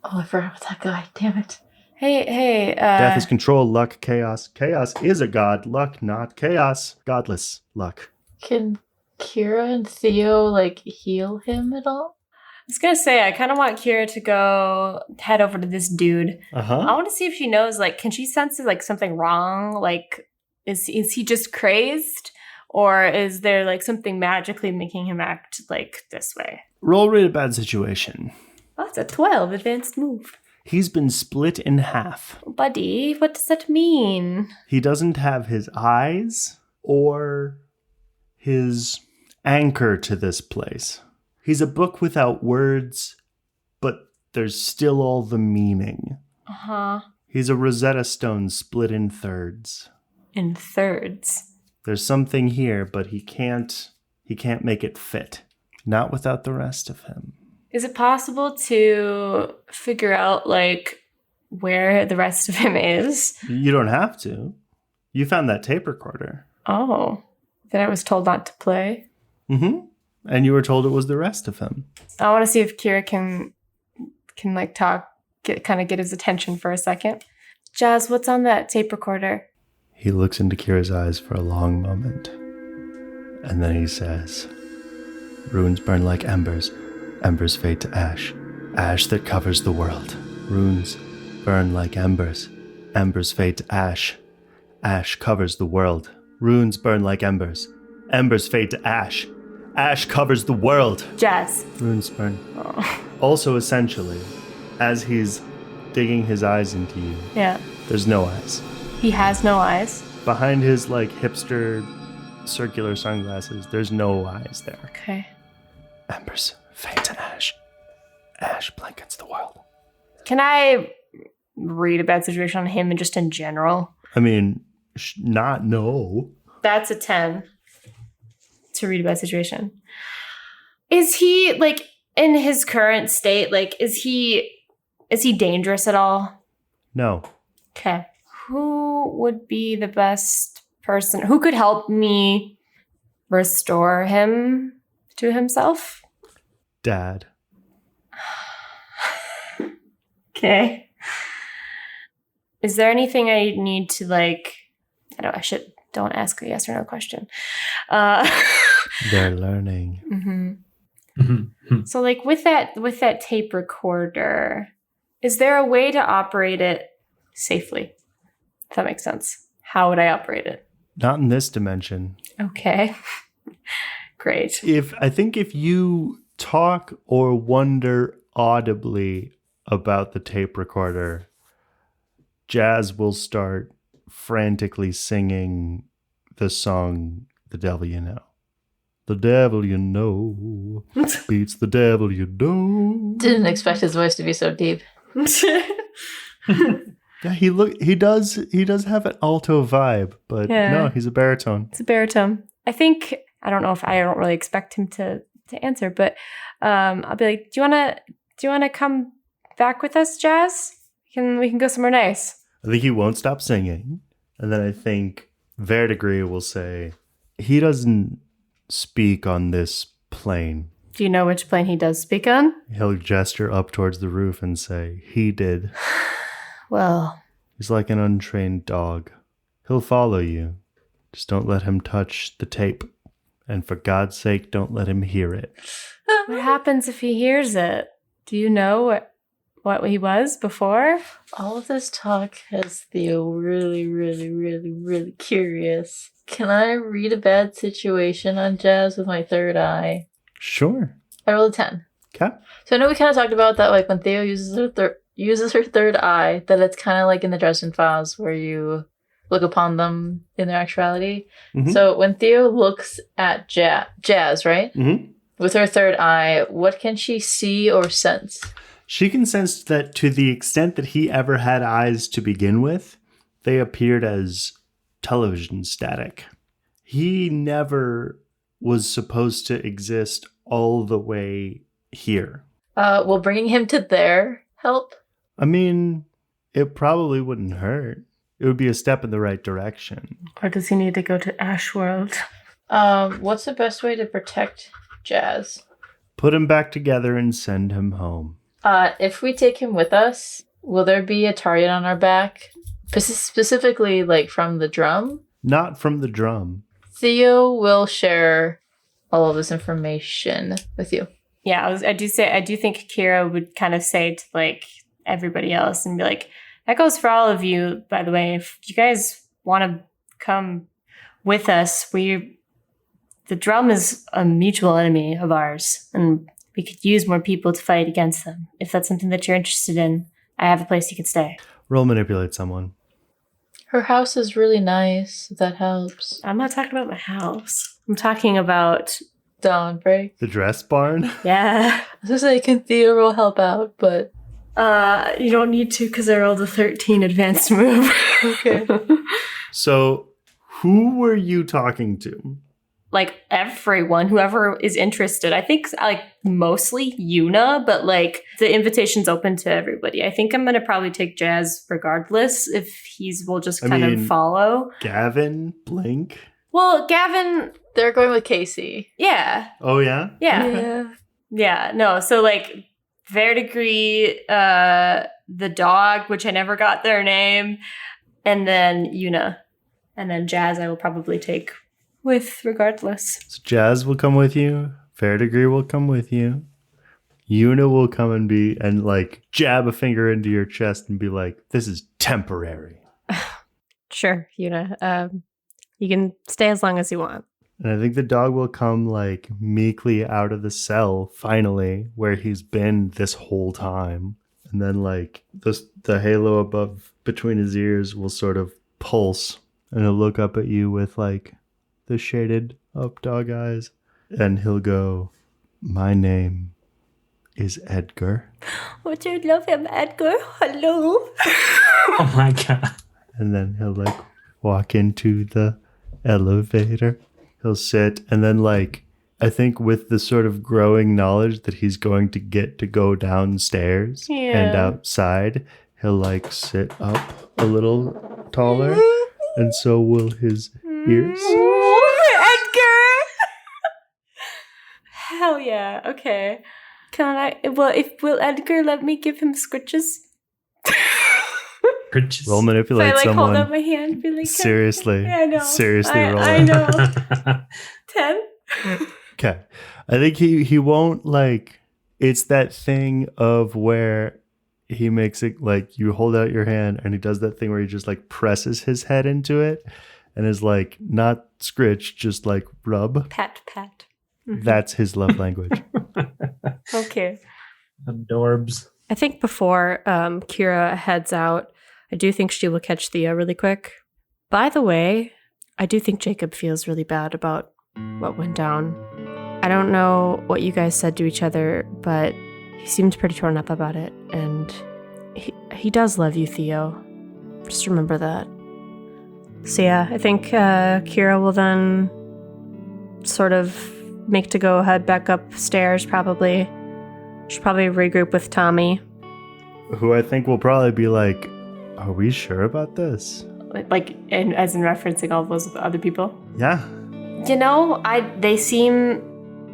Oh, I forgot about that guy. Damn it. Hey, Death is control. Luck, chaos. Chaos is a god. Luck, not chaos. Godless. Luck. Can Kira and Theo like heal him at all? I was gonna say, I kind of want Kira to head over to this dude. Uh-huh. I want to see if she knows, like, can she sense like something wrong? Like, is he just crazed? Or is there like something magically making him act like this way? Roll rate a bad situation. Oh, that's a 12 advanced move. He's been split in half. Buddy, what does that mean? He doesn't have his eyes or his anchor to this place. He's a book without words, but there's still all the meaning. Uh-huh. He's a Rosetta Stone split in thirds. In thirds. There's something here, but he can't make it fit. Not without the rest of him. Is it possible to figure out, like, where the rest of him is? You don't have to. You found that tape recorder. Oh. Then I was told not to play. Mm-hmm. And you were told it was the rest of him. I want to see if Kira can like talk, get his attention for a second. Jazz, what's on that tape recorder? He looks into Kira's eyes for a long moment. And then he says, runes burn like embers. Embers fade to ash. Ash that covers the world. Runes burn like embers. Embers fade to ash. Ash covers the world. Runes burn like embers. Embers fade to ash. Ash covers the world. Jazz. Runes burn. Also, essentially, as he's digging his eyes into you, Yeah. there's no eyes. He has no eyes. Behind his, like, hipster circular sunglasses, there's no eyes there. Okay. Embers fade to ash. Ash blankets the world. Can I read a bad situation on him and just in general? I mean, not no. That's a 10 to read a bad situation. Is he, like, in his current state, like, is he dangerous at all? No. Okay. Who would be the best person? Who could help me restore him to himself? Dad. Okay. Is there anything I need to, like, don't ask a yes or no question. They're learning. Mm-hmm. Mm-hmm. So, like, with that tape recorder, is there a way to operate it safely? If that makes sense. How would I operate it? Not in this dimension. Okay. Great. I think if you talk or wonder audibly about the tape recorder, Jazz will start frantically singing the song The Devil You Know. The devil you know beats the devil you don't. Didn't expect his voice to be so deep. Yeah, he does have an alto vibe, but no, he's a baritone. It's a baritone. I think, I don't really expect him to answer, but I'll be like, do you wanna come back with us, Jazz? We can go somewhere nice. I think he won't stop singing. And then I think Verdigris will say, he doesn't speak on this plane. Do you know which plane he does speak on? He'll gesture up towards the roof and say, he did. Well, He's like an untrained dog. He'll follow you. Just don't let him touch the tape. And for God's sake, don't let him hear it. what happens if he hears it? Do you know what he was before? All of this talk has Theo really, really, really, really curious. Can I read a bad situation on Jazz with my third eye? Sure. I rolled a 10. Okay. So I know we kind of talked about that, like when Theo uses her third eye, that it's kind of like in the Dresden Files where you look upon them in their actuality. Mm-hmm. So when Theo looks at Jazz, right? Mm-hmm. With her third eye, what can she see or sense? She can sense that to the extent that he ever had eyes to begin with, they appeared as television static. He never was supposed to exist all the way here. Will bringing him to there help? I mean, it probably wouldn't hurt. It would be a step in the right direction. Or does he need to go to Ashwood? What's the best way to protect Jazz? Put him back together and send him home. If we take him with us, will there be a target on our back? Specifically, like from the drum? Not from the drum. Theo will share all of this information with you. Yeah, I do think Kira would kind of say to like everybody else and be like, that goes for all of you, by the way. If you guys want to come with us, the drum is a mutual enemy of ours, and we could use more people to fight against them. If that's something that you're interested in, I have a place you can stay. Roll manipulate someone. Her house is really nice, if that helps. I'm not talking about my house. I'm talking about... Dawnbreak. The dress barn? Yeah. I was gonna say, can Theo roll help out, but... You don't need to because I rolled a 13 advanced move. Okay. So, who were you talking to? Like everyone, whoever is interested. I think like mostly Yuna, but like the invitation's open to everybody. I think I'm gonna probably take Jazz regardless if will just kind of follow. Gavin, Blink. Well, Gavin. They're going with Casey. Yeah. Oh yeah. Yeah. Yeah. No. So like Verdigris, the dog, which I never got their name, and then Yuna, and then Jazz. I will probably take with regardless. So Jazz will come with you. Verdigris will come with you. Yuna will come and like jab a finger into your chest and be like, "This is temporary." Sure, Yuna. You can stay as long as you want. And I think the dog will come like meekly out of the cell finally, where he's been this whole time, and then like the halo above between his ears will sort of pulse, and he'll look up at you with like the shaded up dog eyes, and he'll go, "My name is Edgar." Would you love him, Edgar? Hello. Oh my god. And then he'll like walk into the elevator. He'll sit, and then like I think with the sort of growing knowledge that he's going to get to go downstairs and outside, he'll like sit up a little taller, and so will his ears. Edgar! Hell yeah. Okay. Will Edgar let me give him scritches? Roll manipulate if I someone. Hold up my hand, be like, seriously. Yeah, I know. Seriously, roll I it. know. 10? Okay. I think he won't like, it's that thing of where he makes it like you hold out your hand and he does that thing where he just like presses his head into it. and is like, not scritch, just like rub. Pat, pat. That's his love language. Okay. Adorbs. I think before Kira heads out, I do think she will catch Theo really quick. By the way, I do think Jacob feels really bad about what went down. I don't know what you guys said to each other, but he seemed pretty torn up about it, and he does love you, Theo. Just remember that. So yeah, I think Kira will then sort of make to go head back upstairs, probably. She'll probably regroup with Tommy. Who I think will probably be like, are we sure about this? Like, and as in referencing all those other people? Yeah. You know, they seem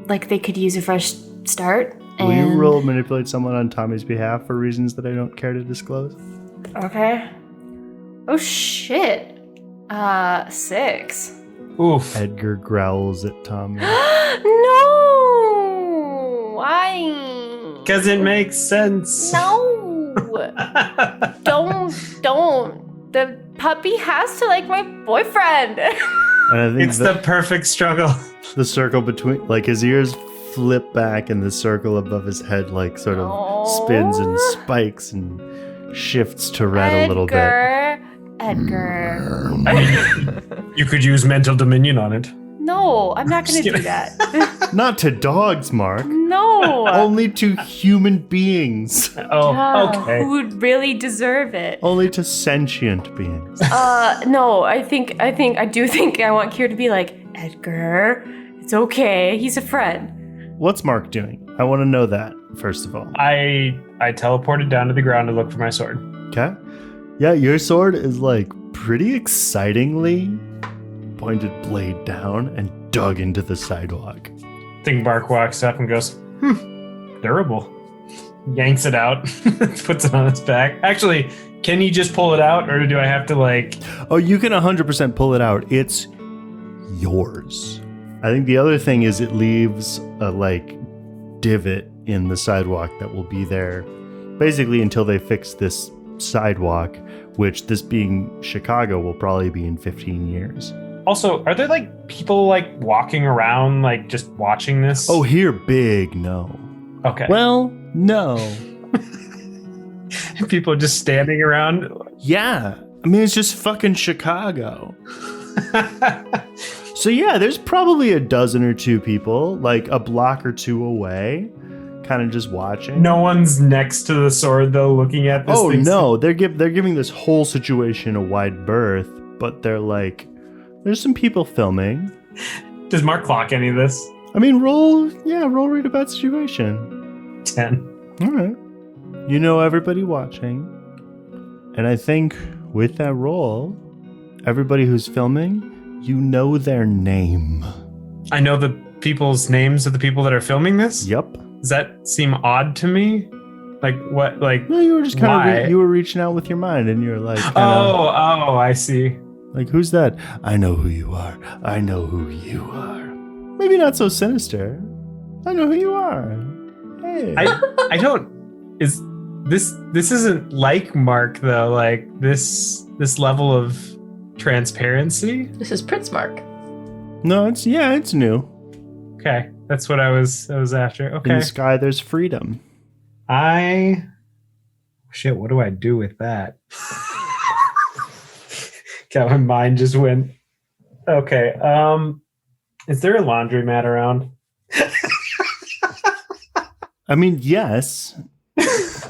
like they could use a fresh start. Will you roll manipulate someone on Tommy's behalf for reasons that I don't care to disclose? Okay. Oh, shit. 6. Oof. Edgar growls at Tommy. No! Why? Because it makes sense. No! Don't. The puppy has to like my boyfriend. And I think It's the perfect struggle. the circle between, like, his ears flip back and the circle above his head, like, sort of spins and spikes and shifts to red a little bit. Edgar. I mean, you could use mental dominion on it. No, I'm not going Just to do kidding. that. Not to dogs, Mark. No. Only to human beings. Oh, okay. Who would really deserve it? Only to sentient beings. No, I do think I want Kier to be like, Edgar, it's okay. He's a friend. What's Mark doing? I want to know that, first of all. I teleported down to the ground to look for my sword. Okay. Yeah, your sword is like pretty excitingly pointed blade down and dug into the sidewalk. Thingbark walks up and goes, durable. Yanks it out, puts it on its back. Actually, can he just pull it out, or do I have to like... Oh, you can 100% pull it out. It's yours. I think the other thing is it leaves a like divot in the sidewalk that will be there basically until they fix this sidewalk, which, this being Chicago, will probably be in 15 years. Also, are there like people like walking around, like just watching this? Oh, here, big, no. Okay. Well, no. People just standing around. Yeah. I mean, it's just fucking Chicago. So yeah, there's probably a dozen or two people, like a block or two away, kind of just watching. No one's next to the sword, though, looking at this. Oh thing. no, they're giving this whole situation a wide berth, but they're like, there's some people filming. Does Mark clock any of this? I mean, roll read about situation. 10. All right. You know everybody watching, and I think with that roll, everybody who's filming, you know their name. I know the people's names of the people that are filming this? Yep. Does that seem odd to me? Like, what, like... No, you were just kind why? of you were reaching out with your mind, and you're like, Oh, I see. like, who's that? I know who you are. I know who you are. Maybe not so sinister. I know who you are. Hey. I don't... Is this isn't like Mark, though, like, this level of transparency? This is Prince Mark. No, it's new. Okay, that's what I was after. In Okay. the sky, there's freedom. Shit, what do I do with that? God, my mind just went. Okay, is there a laundromat around? I mean, yes.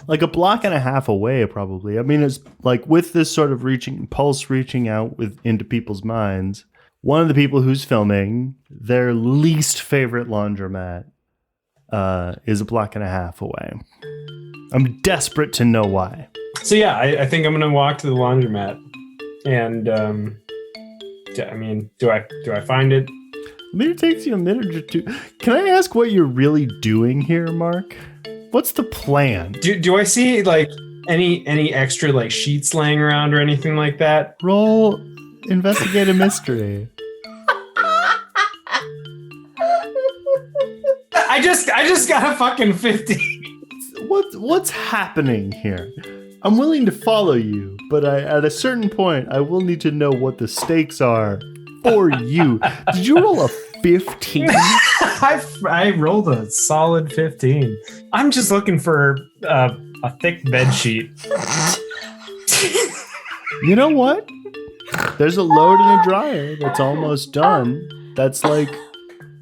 Like a block and a half away, probably. I mean, it's like with this sort of pulse reaching out into people's minds. One of the people who's filming, their least favorite laundromat is a block and a half away. I'm desperate to know why. So yeah, I think I'm gonna walk to the laundromat, and I mean, do I find it? Maybe it takes you a minute or two. Can I ask what you're really doing here, Mark? What's the plan? Do I see like any extra like sheets laying around or anything like that? Roll investigate a mystery. I just got a fucking 50. What's happening here? I'm willing to follow you, but at a certain point, I will need to know what the stakes are for you. Did you roll a 15? I rolled a solid 15. I'm just looking for a thick bed sheet. You know what? There's a load and a dryer that's almost done. That's like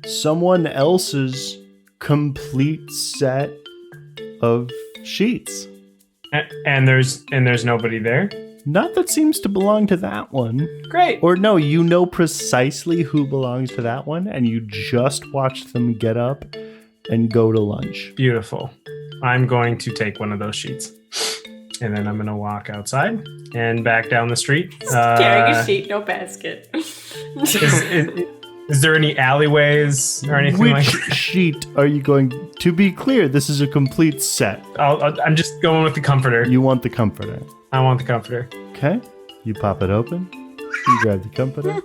someone else's complete set of sheets. And there's nobody there? Not that seems to belong to that one. Great. Or no, you know precisely who belongs to that one, and you just watched them get up and go to lunch. Beautiful. I'm going to take one of those sheets. And then I'm going to walk outside and back down the street. Carrying a sheet, no basket. Is there any alleyways or anything Which like that? sheet are you going to be clear? This is a complete set. I'm just going with the comforter. You want the comforter. I want the comforter. Okay. You pop it open. You grab the comforter.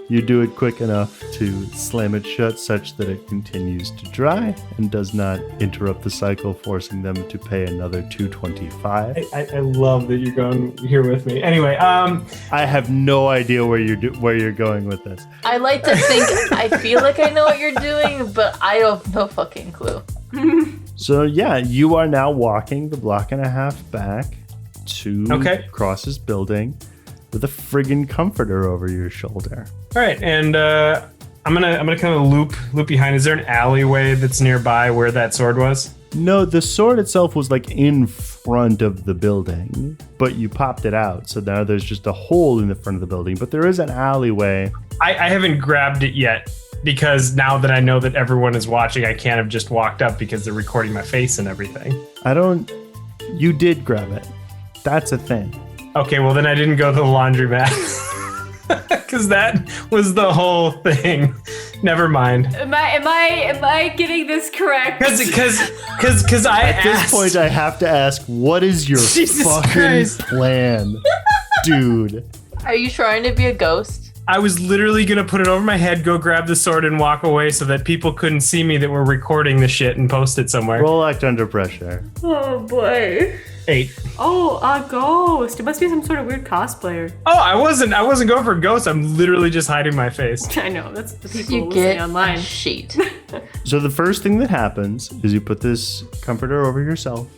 You do it quick enough to slam it shut such that it continues to dry and does not interrupt the cycle, forcing them to pay another $225. I love that you're going here with me. Anyway, I have no idea where you're going with this. I like to think I feel like I know what you're doing, but I have no fucking clue. So yeah, you are now walking the block and a half back to Cross's building with a friggin' comforter over your shoulder. all right, and I'm gonna kind of loop behind. Is there an alleyway that's nearby where that sword was? No, the sword itself was like in front of the building, but you popped it out. So now there's just a hole in the front of the building, but there is an alleyway. I haven't grabbed it yet because now that I know that everyone is watching, I can't have just walked up because they're recording my face and everything. You did grab it. That's a thing. Okay, well then I didn't go to the laundromat because that was the whole thing. Never mind. Am I getting this correct? Because I At this point, I have to ask, what is your Jesus fucking Christ. plan, dude? Are you trying to be a ghost? I was literally gonna put it over my head, go grab the sword, and walk away so that people couldn't see me that we're recording the shit and post it somewhere. Roll act under pressure. Oh boy. 8. Oh, a ghost. It must be some sort of weird cosplayer. Oh, I wasn't going for ghosts. I'm literally just hiding my face. I know, that's the people You listening get online. a sheet. So the first thing that happens is you put this comforter over yourself,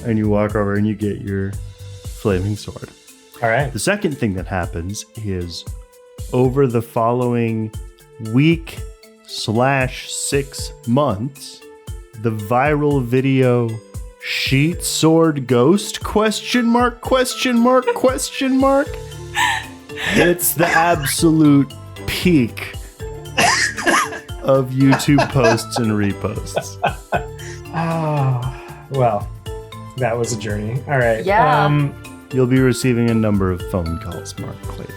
and you walk over and you get your flaming sword. All right. The second thing that happens is over the following week/6 months, the viral video sheet sword ghost ? It's the absolute peak of YouTube posts and reposts. Oh, well, that was a journey. All right. Yeah. You'll be receiving a number of phone calls, Mark Clayton.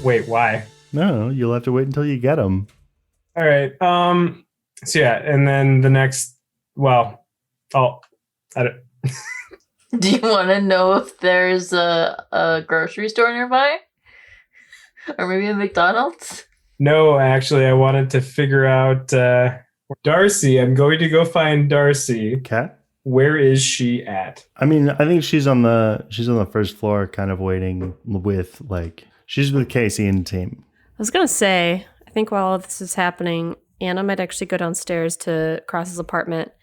Wait, why? No, you'll have to wait until you get them. All right. So yeah, and then the next, I don't. Do you want to know if there's a grocery store nearby? Or maybe a McDonald's? No, actually, I wanted to figure out Darcy. I'm going to go find Darcy. Okay. Where is she at? I mean, I think she's on the first floor, kind of waiting with she's with Casey and the team. I was going to say, I think while all this is happening, Anna might actually go downstairs to Cross's apartment,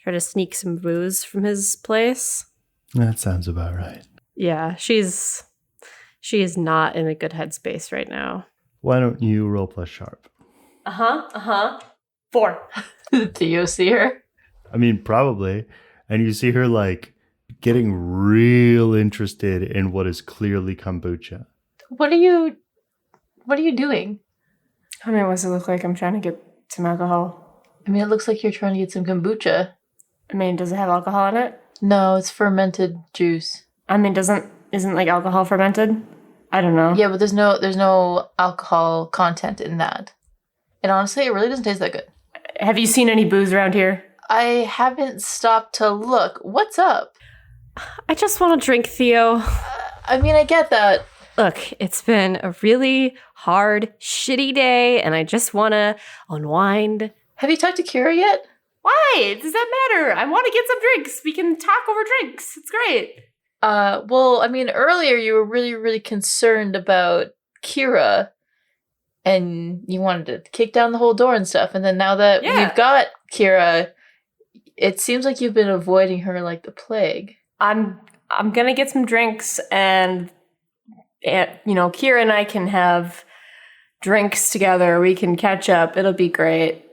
try to sneak some booze from his place. That sounds about right. Yeah, she is not in a good headspace right now. Why don't you roll plus sharp? 4. Do you see her? I mean, probably. And you see her getting real interested in what is clearly kombucha. What are you doing? I mean, what's it look like? I'm trying to get some alcohol. I mean, it looks like you're trying to get some kombucha. I mean, does it have alcohol in it? No, it's fermented juice. I mean, isn't like alcohol fermented? I don't know. Yeah, but there's no alcohol content in that. And honestly, it really doesn't taste that good. Have you seen any booze around here? I haven't stopped to look. What's up? I just want to drink, Theo. I mean, I get that. Look, it's been a really hard, shitty day, and I just want to unwind. Have you talked to Kira yet? Why? Does that matter? I want to get some drinks. We can talk over drinks. It's great. Well, I mean, earlier you were really, really concerned about Kira, and you wanted to kick down the whole door and stuff. And then now that we've got Kira, it seems like you've been avoiding her like the plague. I'm gonna get some drinks, and Kira and I can have drinks together. We can catch up. It'll be great.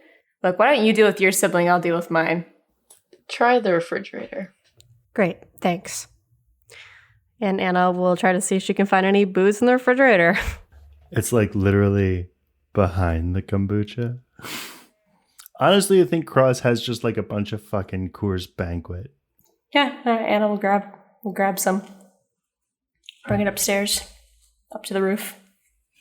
Look, why don't you deal with your sibling? I'll deal with mine. Try the refrigerator. Great, thanks. And Anna will try to see if she can find any booze in the refrigerator. It's like literally behind the kombucha. Honestly, I think Cross has just like a bunch of fucking Coors Banquet. Yeah, Anna will grab some. Bring it upstairs, up to the roof.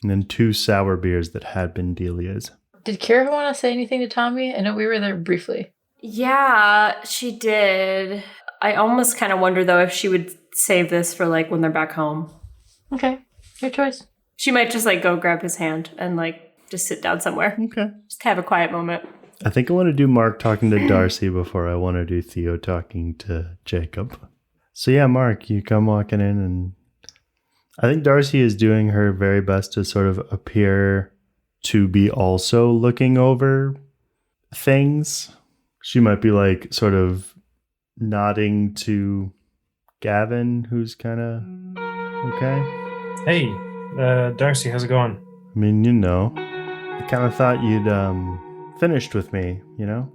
And then 2 sour beers that had been Delia's. Did Kira want to say anything to Tommy? I know we were there briefly. Yeah, she did. I almost kind of wonder, though, if she would save this for, like, when they're back home. Okay, your choice. She might just, like, go grab his hand and, like, just sit down somewhere. Okay. Just have a quiet moment. I think I want to do Mark talking to Darcy before I want to do Theo talking to Jacob. So yeah, Mark, you come walking in, and I think Darcy is doing her very best to sort of appear to be also looking over things. She might be like sort of nodding to Gavin, who's kind of okay. Hey, Darcy, how's it going? I mean, I kind of thought you'd finished with me, I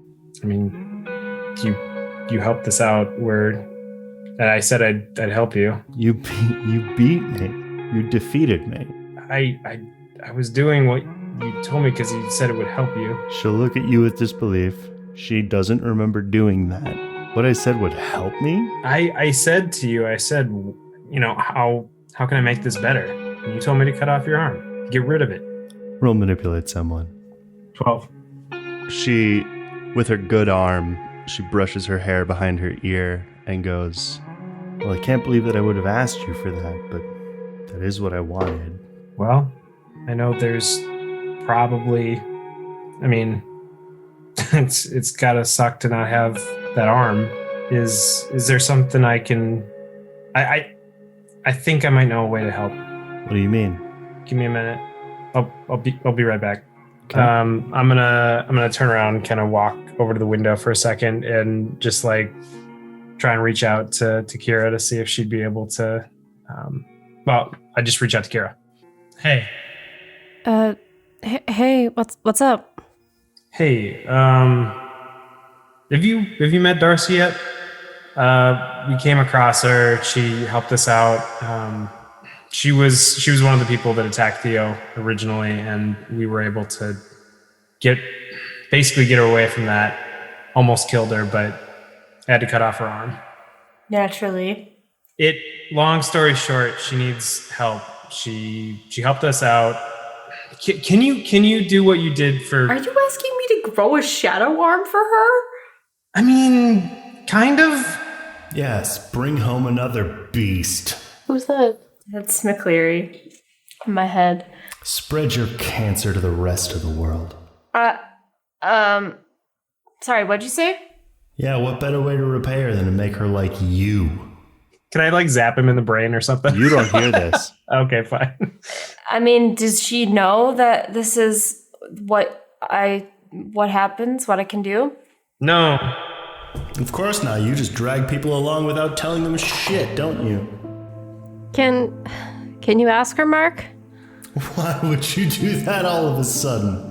mean, you helped us out and I said I'd help you. You beat me. You defeated me. I was doing what you told me because you said it would help you. She'll look at you with disbelief. She doesn't remember doing that. What I said would help me? I said to you, how can I make this better? And you told me to cut off your arm. Get rid of it. Roll manipulate someone. 12. She, with her good arm, she brushes her hair behind her ear and goes, well, I can't believe that I would have asked you for that, but that is what I wanted. Well, I know there's probably, it's gotta suck to not have that arm. Is there something I can, I think I might know a way to help. What do you mean? Give me a minute. I'll be right back. Okay. I'm gonna turn around and kind of walk over to the window for a second and just like try and reach out to Kira to see if she'd be able to. I just reach out to Kira. Hey. Hey, what's up? Hey. Have you met Darcy yet? We came across her. She helped us out. She was one of the people that attacked Theo originally, and we were able to get her away from that. Almost killed her, but I had to cut off her arm. Naturally. Long story short, she needs help. She helped us out. Can you do what you did for? Are you asking me to grow a shadow arm for her? I mean, kind of. Yes, bring home another beast. Who's that? That's McCleary. In my head. Spread your cancer to the rest of the world. Sorry, what'd you say? Yeah, what better way to repay her than to make her like you? Can I like zap him in the brain or something? You don't hear this. Okay, fine. I mean, does she know that this is what happens, what I can do? No. Of course not. You just drag people along without telling them shit, don't you? Can you ask her, Mark? Why would you do that all of a sudden?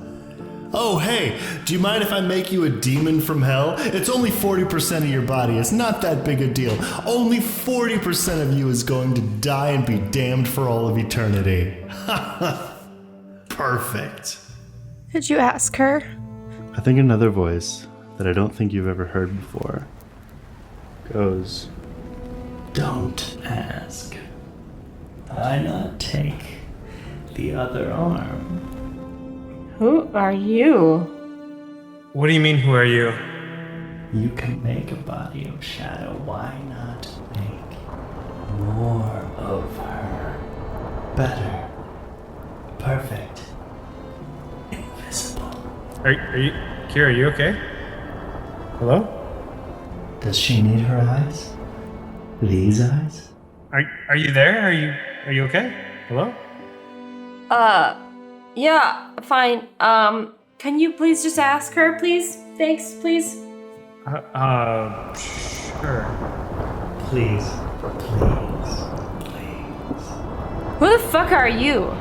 Oh, hey, do you mind if I make you a demon from hell? It's only 40% of your body. It's not that big a deal. Only 40% of you is going to die and be damned for all of eternity. Perfect. Did you ask her? I think another voice that I don't think you've ever heard before goes, don't ask. Why not take the other arm? Who are you? What do you mean, who are you? You can make a body of shadow. Why not make more of her? Better. Perfect. Invisible. Are you, Kira, are you okay? Hello? Does she need her eyes? These eyes? Are you there? Are you okay? Hello? Yeah, fine. Can you please just ask her, please? Thanks, please. Sure. Please. Who the fuck are you?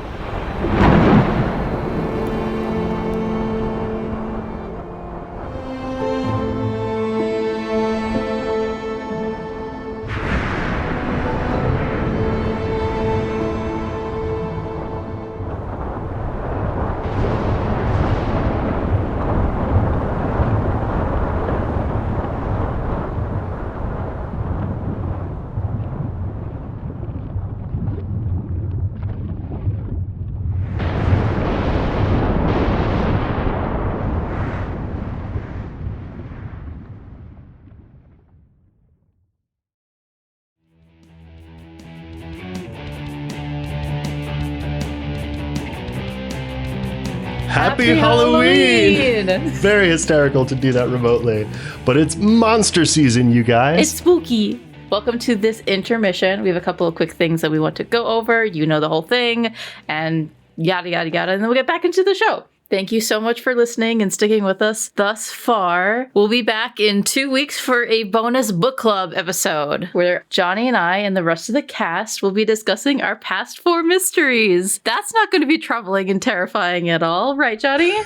Happy Halloween! Very hysterical to do that remotely. But it's monster season, you guys. It's spooky. Welcome to this intermission. We have a couple of quick things that we want to go over. You know the whole thing, and yada, yada, yada. And then we'll get back into the show. Thank you so much for listening and sticking with us thus far. We'll be back in 2 weeks for a bonus book club episode where Jonny and I and the rest of the cast will be discussing our past 4 mysteries. That's not going to be troubling and terrifying at all, right, Jonny?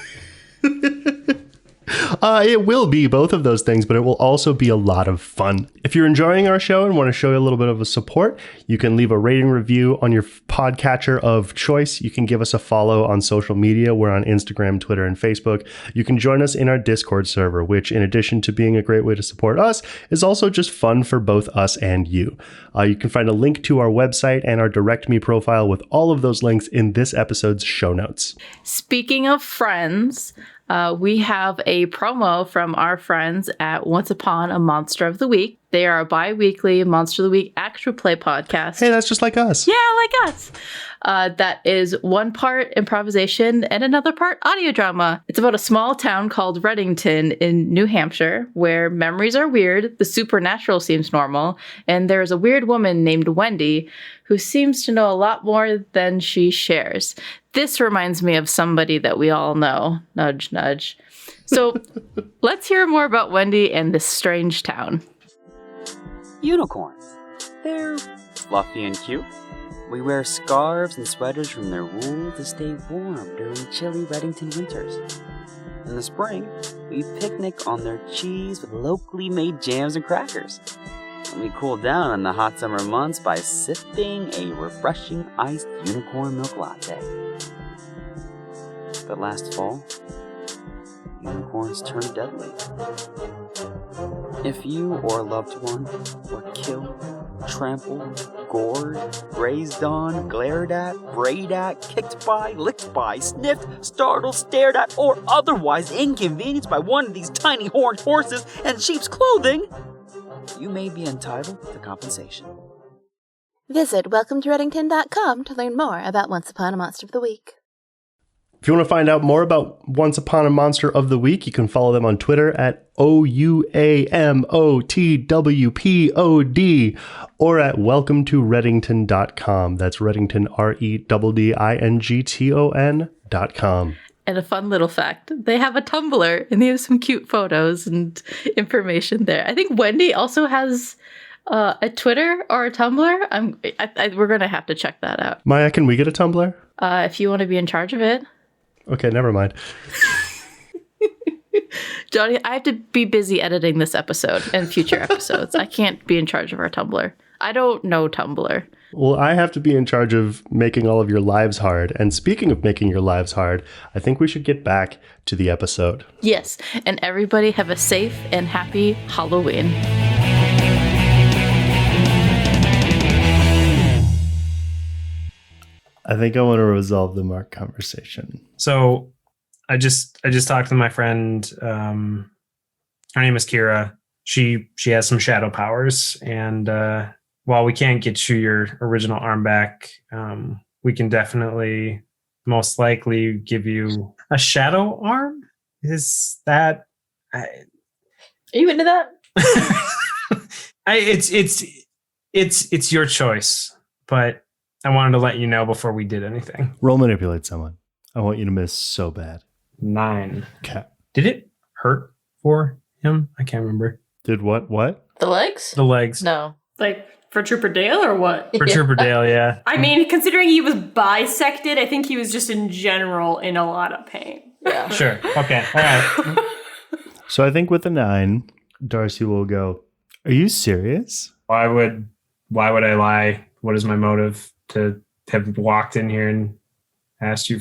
It will be both of those things, but it will also be a lot of fun. If you're enjoying our show and want to show a little bit of a support, you can leave a rating review on your podcatcher of choice. You can give us a follow on social media. We're on Instagram, Twitter, and Facebook. You can join us in our Discord server, which, in addition to being a great way to support us, is also just fun for both us and you. You can find a link to our website and our Direct Me profile with all of those links in this episode's show notes. Speaking of friends, we have a promo from our friends at Once Upon a Monster of the Week. They are a bi-weekly Monster of the Week actual play podcast. Hey, that's just like us. Yeah, like us. That is one part improvisation and another part audio drama. It's about a small town called Reddington in New Hampshire, where memories are weird, the supernatural seems normal, and there's a weird woman named Wendy who seems to know a lot more than she shares. This reminds me of somebody that we all know. Nudge, nudge. So let's hear more about Wendy and this strange town. Unicorns. They're fluffy and cute. We wear scarves and sweaters from their wool to stay warm during chilly Reddington winters. In the spring, we picnic on their cheese with locally made jams and crackers. And we cool down in the hot summer months by sipping a refreshing iced unicorn milk latte. But last fall, unicorns turned deadly. If you or a loved one were killed, trampled, gored, grazed on, glared at, brayed at, kicked by, licked by, sniffed, startled, stared at, or otherwise inconvenienced by one of these tiny horned horses in sheep's clothing, you may be entitled to compensation. Visit welcometoreddington.com to learn more about Once Upon a Monster of the Week. If you want to find out more about Once Upon a Monster of the Week, you can follow them on Twitter at OUAMOTWPOD or at welcometoreddington.com. That's Reddington, REDDINGTON.com. And a fun little fact, they have a Tumblr and they have some cute photos and information there. I think Wendy also has a Twitter or a Tumblr. We're going to have to check that out. Miah, can we get a Tumblr? If you want to be in charge of it. Okay, never mind. Jonny, I have to be busy editing this episode and future episodes. I can't be in charge of our Tumblr. I don't know Tumblr. Well, I have to be in charge of making all of your lives hard. And speaking of making your lives hard, I think we should get back to the episode. Yes, and everybody have a safe and happy Halloween. I think I want to resolve the Mark conversation. So I just talked to my friend. Her name is Kira. She has some shadow powers, and while we can't get you your original arm back, we can definitely, most likely, give you a shadow arm. Is that? Are you into that? It's your choice, but I wanted to let you know before we did anything. Roll manipulate someone. I want you to miss so bad. 9. Okay. Did it hurt for him? I can't remember. Did what? What? The legs? The legs. No. Like for Trooper Dale or what? For Trooper Dale, yeah. I mean, considering he was bisected, I think he was just in general in a lot of pain. Yeah. Sure. Okay. All right. So I think with a 9, Darcy will go, are you serious? Why would I lie? What is my motive to have walked in here and asked you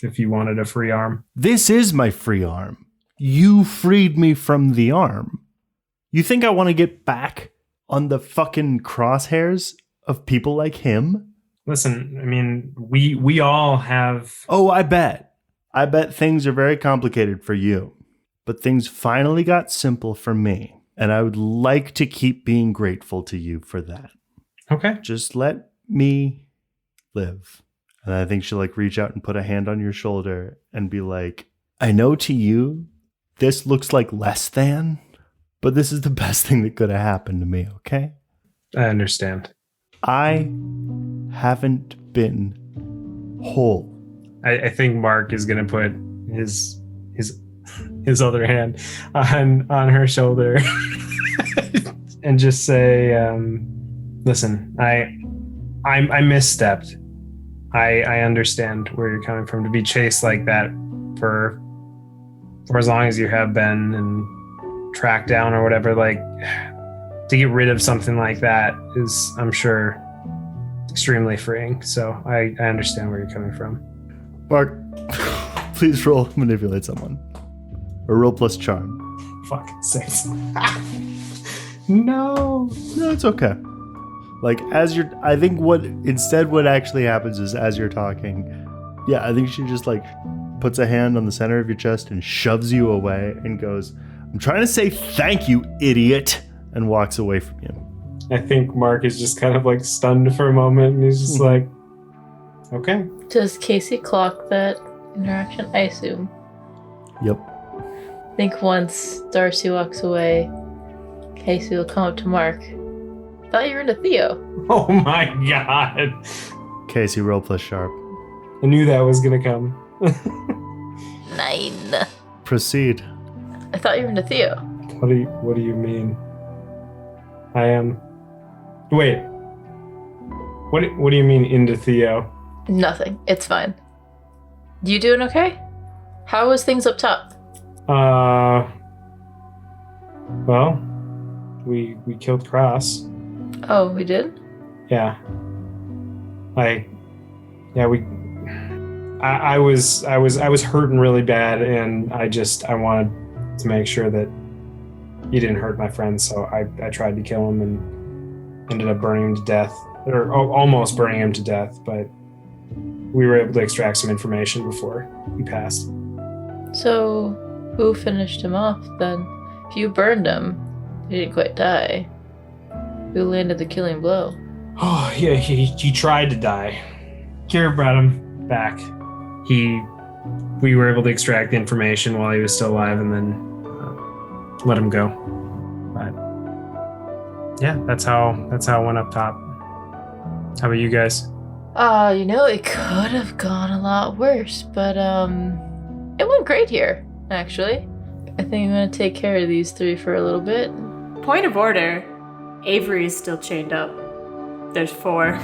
if you wanted a free arm? This is my free arm. You freed me from the arm. You think I want to get back on the fucking crosshairs of people like him? Listen, I mean, we all have... Oh, I bet. I bet things are very complicated for you. But things finally got simple for me. And I would like to keep being grateful to you for that. Okay. Just let me live. And I think she'll like reach out and put a hand on your shoulder and be like, I know to you, this looks like less than, but this is the best thing that could have happened to me, okay? I understand. I haven't been whole. I think Mark is going to put his other hand on her shoulder and just say, listen, I misstepped. I understand where you're coming from. To be chased like that for as long as you have been and tracked down or whatever, like to get rid of something like that is, I'm sure, extremely freeing. So I understand where you're coming from. Mark, please roll manipulate someone. Or roll plus charm. Fuck sakes. No, it's okay. Like I think what actually happens is as you're talking, I think she just like puts a hand on the center of your chest and shoves you away and goes, I'm trying to say thank you, idiot, and walks away from you. I think Mark is just kind of like stunned for a moment and he's just like, okay. Does Casey clock that interaction? I assume. Yep. I think once Darcy walks away, Casey will come up to Mark. I thought you were into Theo. Oh my god. Casey, roll plus sharp. I knew that was gonna come. 9. Proceed. I thought you were into Theo. What do you mean? I am. Wait. What do you mean into Theo? Nothing. It's fine. You doing okay? How was things up top? Well, we killed Cross. Oh, we did? Yeah. I was hurting really bad, and I wanted to make sure that he didn't hurt my friend, so I tried to kill him and ended up burning him to death, or almost burning him to death, but we were able to extract some information before he passed. So, who finished him off then? If you burned him, he didn't quite die. Who landed the killing blow? Oh, yeah, he tried to die. Kira brought him back. We were able to extract the information while he was still alive and then let him go. But yeah, that's how it went up top. How about you guys? It could have gone a lot worse, but it went great here, actually. I think I'm gonna take care of these 3 for a little bit. Point of order. Avery is still chained up. There's 4.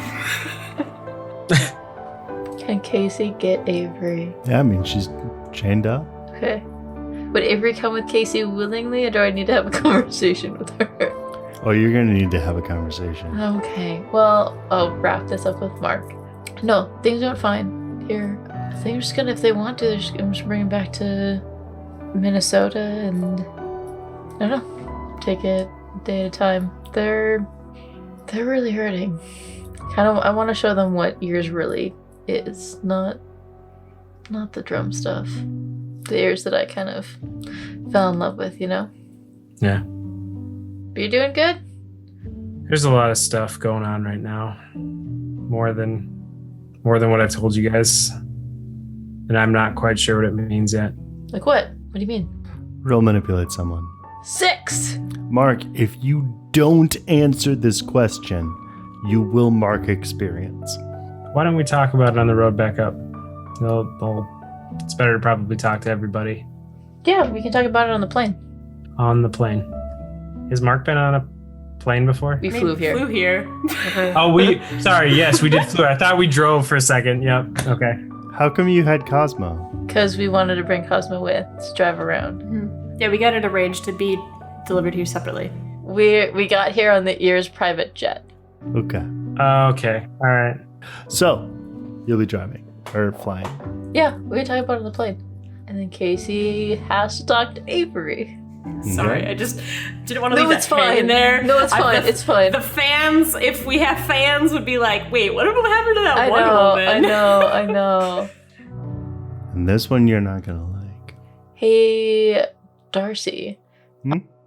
Can Casey get Avery? Yeah, I mean, she's chained up. Okay. Would Avery come with Casey willingly, or do I need to have a conversation with her? Oh, you're gonna need to have a conversation. Okay. Well, I'll wrap this up with Mark. No, things went fine here. I think I'm just gonna, if they want to, I'm just bring them back to Minnesota and I don't know, take it a day at a time. They're really hurting. I want to show them what yours really is, not the drum stuff. The ears that I kind of fell in love with, you know? Yeah. But you're doing good? There's a lot of stuff going on right now. More than what I've told you guys. And I'm not quite sure what it means yet. Like what? What do you mean? Roll manipulate someone. 6. Mark, if you don't answer this question, you will mark experience. Why don't we talk about it on the road back up? It's better to probably talk to everybody Yeah, we can talk about it on the plane. on the plane. Has Mark been on a plane before? We flew here. Flew here. Oh, sorry, yes, we did flew. I thought we drove for a second. Yep, okay. How come you had Cosmo? Because we wanted to bring Cosmo with to drive around. Yeah, we got it arranged to be delivered here separately. We got here on the Ears private jet. Okay. Okay, all right. So, you'll be driving or flying. Yeah, we can talk about it on the plane. And then Casey has to talk to Avery. Sorry, I just didn't want to leave that hanging there. No, it's fine. It's fine. The fans, if we have fans, would be like, wait, what happened to that one woman? I know. And this one you're not gonna like. Hey, Darcy.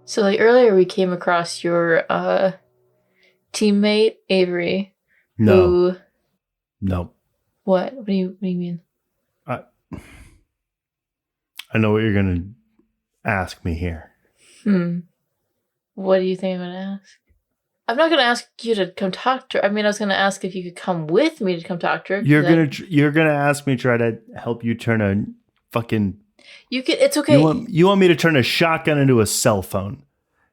So like earlier we came across your teammate Avery. No. Who, what? What do you mean? I know what you're gonna ask me here. What do you think I'm gonna ask? I'm not gonna ask you to come talk to her. I mean, I was gonna ask if you could come with me to come talk to her. You're gonna ask me to try to help you turn a fucking. You can. It's okay. You want me to turn a shotgun into a cell phone?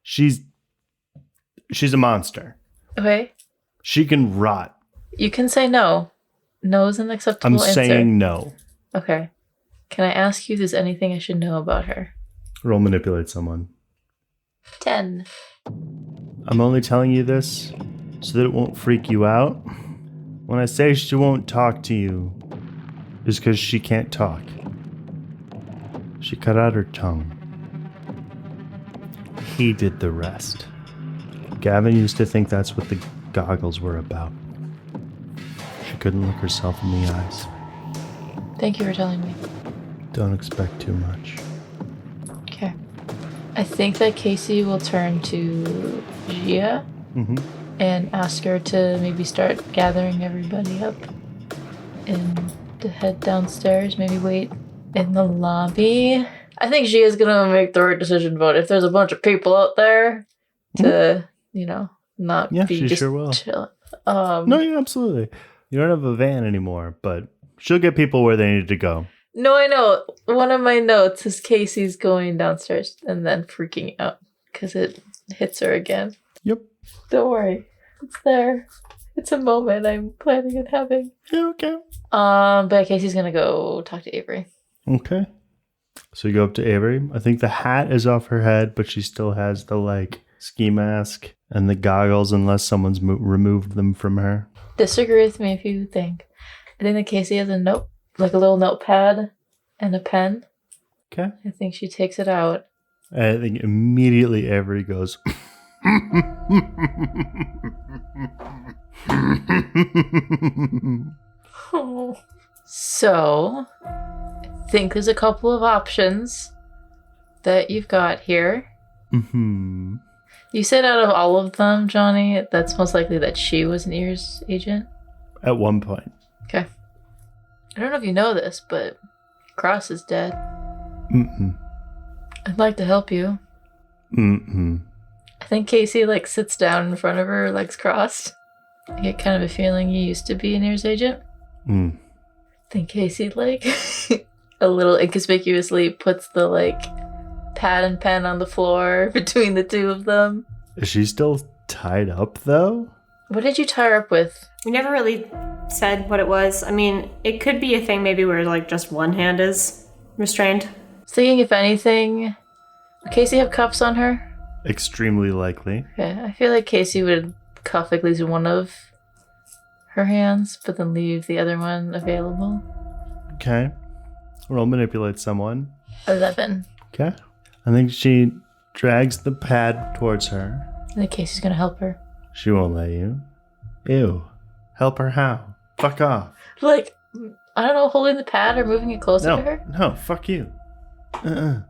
She's a monster. Okay. She can rot. You can say no. No is an acceptable answer. I'm saying no. Okay. Can I ask you if there's anything I should know about her? Roll manipulate someone. 10. I'm only telling you this so that it won't freak you out. When I say she won't talk to you, is because she can't talk. She cut out her tongue. He did the rest. Gavin used to think that's what the goggles were about. She couldn't look herself in the eyes. Thank you for telling me. Don't expect too much. Okay. I think that Casey will turn to Gia and ask her to maybe start gathering everybody up and to head downstairs, maybe wait in the lobby. I think Gia's gonna make the right decision about if there's a bunch of people out there to, not be she just sure will. chill. No, yeah, absolutely. You don't have a van anymore, but she'll get people where they need to go. No, I know. One of my notes is Casey's going downstairs and then freaking out because it hits her again. Yep. Don't worry. It's there. It's a moment I'm planning on having. Yeah, okay. But Casey's gonna go talk to Avery. Okay. So you go up to Avery. I think the hat is off her head, but she still has the ski mask and the goggles unless someone's removed them from her. Disagree with me if you think. I think that Casey has a note, like a little notepad and a pen. Okay. I think she takes it out. I think immediately Avery goes. So, I think there's a couple of options that you've got here. You said out of all of them, Johnny, that's most likely that she was an Ears agent? At one point. Okay. I don't know if you know this, but Cross is dead. I'd like to help you. I think Casey sits down in front of her, legs crossed. I get kind of a feeling you used to be an Ears agent. I think Casey a little inconspicuously puts the pad and pen on the floor between the two of them. Is she still tied up though? What did you tie her up with? We never really said what it was. I mean, it could be a thing maybe where just one hand is restrained. Thinking if anything, would Casey have cuffs on her? Extremely likely. Okay, I feel like Casey would cuff at least one of her hands, but then leave the other one available. Okay. Roll manipulate someone. 11. Okay. I think she drags the pad towards her. I think Casey's gonna help her. She won't let you. Ew. Help her how? Fuck off. I don't know, holding the pad or moving it closer to her? No, fuck you. And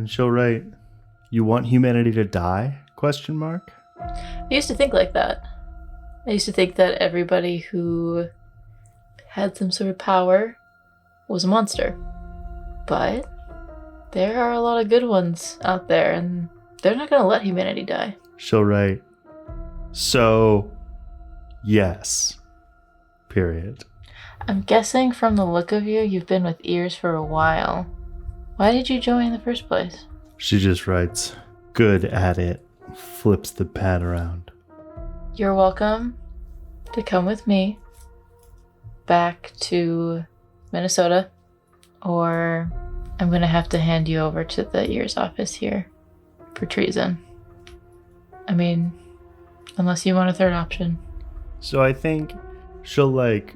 she'll write, "You want humanity to die?" ? I used to think like that. I used to think that everybody who had some sort of power was a monster. But there are a lot of good ones out there, and They're not gonna let humanity die. She'll write, so, yes. Period. I'm guessing from the look of you, you've been with ears for a while. Why did you join in the first place? She just writes, good at it. Flips the pad around. You're welcome to come with me back to Minnesota, or I'm gonna have to hand you over to the ears office here for treason. I mean, unless you want a third option. So I think she'll like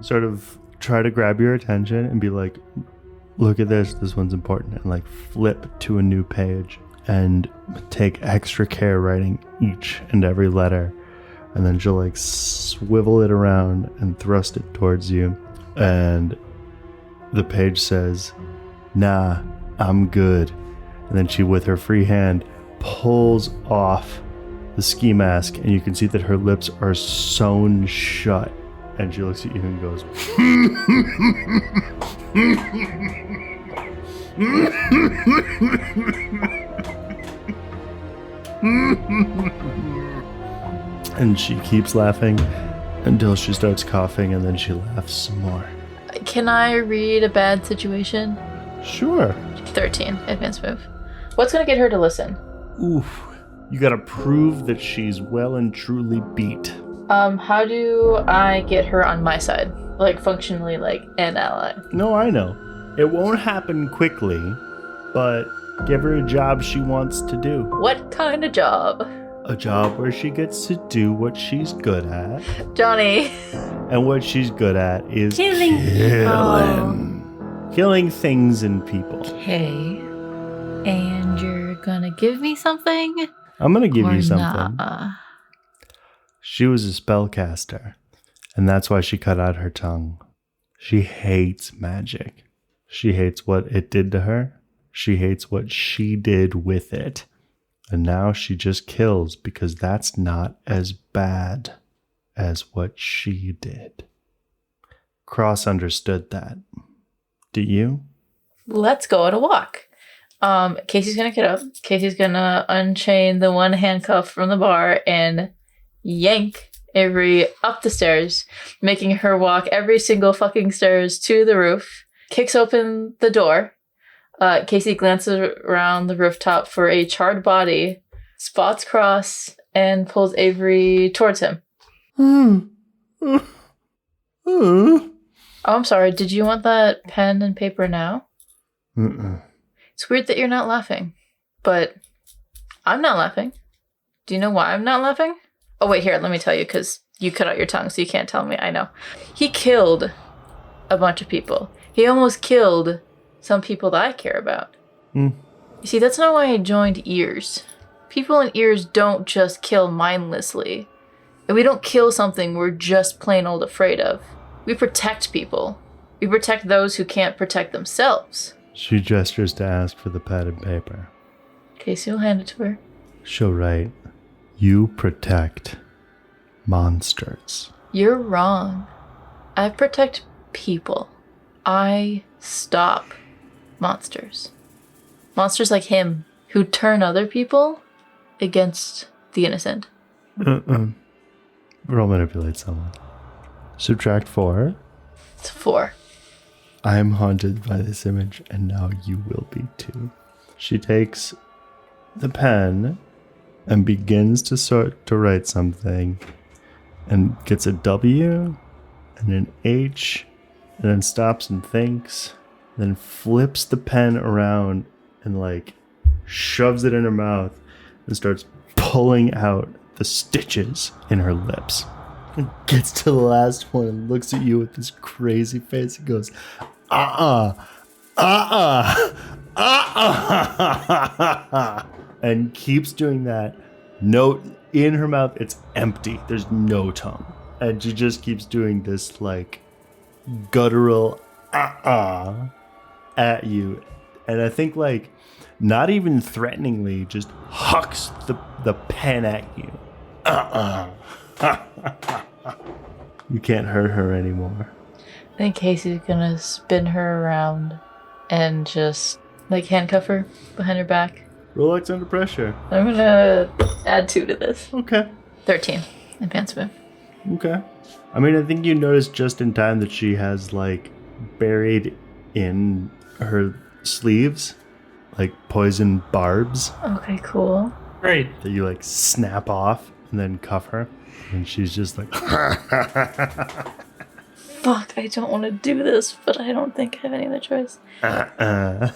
sort of try to grab your attention and be like, look at this one's important, and like flip to a new page and take extra care writing each and every letter, and then she'll like swivel it around and thrust it towards you, and the page says, nah, I'm good. And then she, with her free hand, pulls off the ski mask, and you can see that her lips are sewn shut, and she looks at you and goes, and she keeps laughing until she starts coughing, and then she laughs some more. Can I read a bad situation? Sure. 13, advanced move. What's gonna get her to listen? Oof. You gotta prove that she's well and truly beat. How do I get her on my side? Like, functionally, like, an ally. No, I know. It won't happen quickly, but give her a job she wants to do. What kind of job? A job where she gets to do what she's good at. Johnny. And what she's good at is Killing killing things and people. Okay. And you're gonna give me something? I'm gonna give or you something. Nah? She was a spellcaster, and that's why she cut out her tongue. She hates magic. She hates what it did to her. She hates what she did with it. And now she just kills because that's not as bad as what she did. Cross understood that. Do you? Let's go on a walk. Casey's gonna get up. Casey's gonna unchain the one handcuff from the bar and yank Avery up the stairs, making her walk every single fucking stairs to the roof. Kicks open the door. Casey glances around the rooftop for a charred body, spots Cross, and pulls Avery towards him. Oh, I'm sorry. Did you want that pen and paper now? It's weird that you're not laughing, but I'm not laughing. Do you know why I'm not laughing? Oh, wait, here, let me tell you, because you cut out your tongue, so you can't tell me. I know. He killed a bunch of people. He almost killed some people that I care about. You see, that's not why I joined ears. People in ears don't just kill mindlessly. And we don't kill something we're just plain old afraid of. We protect people. We protect those who can't protect themselves. She gestures to ask for the pad and paper. Casey will hand it to her. She'll write, you protect monsters. You're wrong. I protect people. I stop monsters. Monsters like him, who turn other people against the innocent. Roll manipulate someone. Subtract 4. It's 4. I am haunted by this image, and now you will be too. She takes the pen and begins to write something, and gets a W and an H, and then stops and thinks, then flips the pen around and like shoves it in her mouth and starts pulling out the stitches in her lips. And gets to the last one and looks at you with this crazy face and goes, and keeps doing that. No, in her mouth, it's empty. There's no tongue. And she just keeps doing this like guttural at you. And I think like not even threateningly, just hucks the pen at you. You can't hurt her anymore. I think Casey's gonna spin her around and just like handcuff her behind her back. Roll X under pressure. I'm gonna add 2 to this. Okay. 13. Advancement. Okay. I mean, I think you noticed just in time that she has, like, buried in her sleeves, like, poison barbs. Okay, cool. Great. That you, like, snap off and then cuff her. And she's just like... Fuck, I don't want to do this, but I don't think I have any other choice. I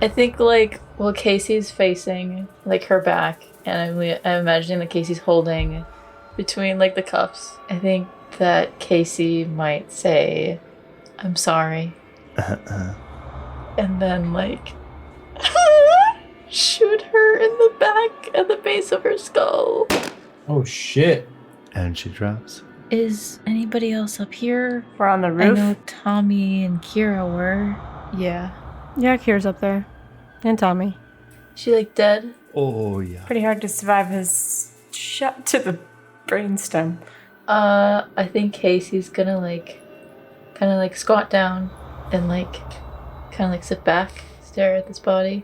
think, like, well, Casey's facing, like, her back, and I'm imagining that Casey's holding between, like, the cuffs. I think that Casey might say, I'm sorry. And then, like, shoot her in the back at the base of her skull. Oh, shit. And she drops. Is anybody else up here? We're on the I roof. know Tommy and Kira were. Yeah. Yeah, Kira's up there. And Tommy. She, like, dead? Oh, yeah. Pretty hard to survive his shot to the brainstem. I think Casey's gonna, like, kind of, like, squat down and, like, kind of, like, sit back, stare at this body.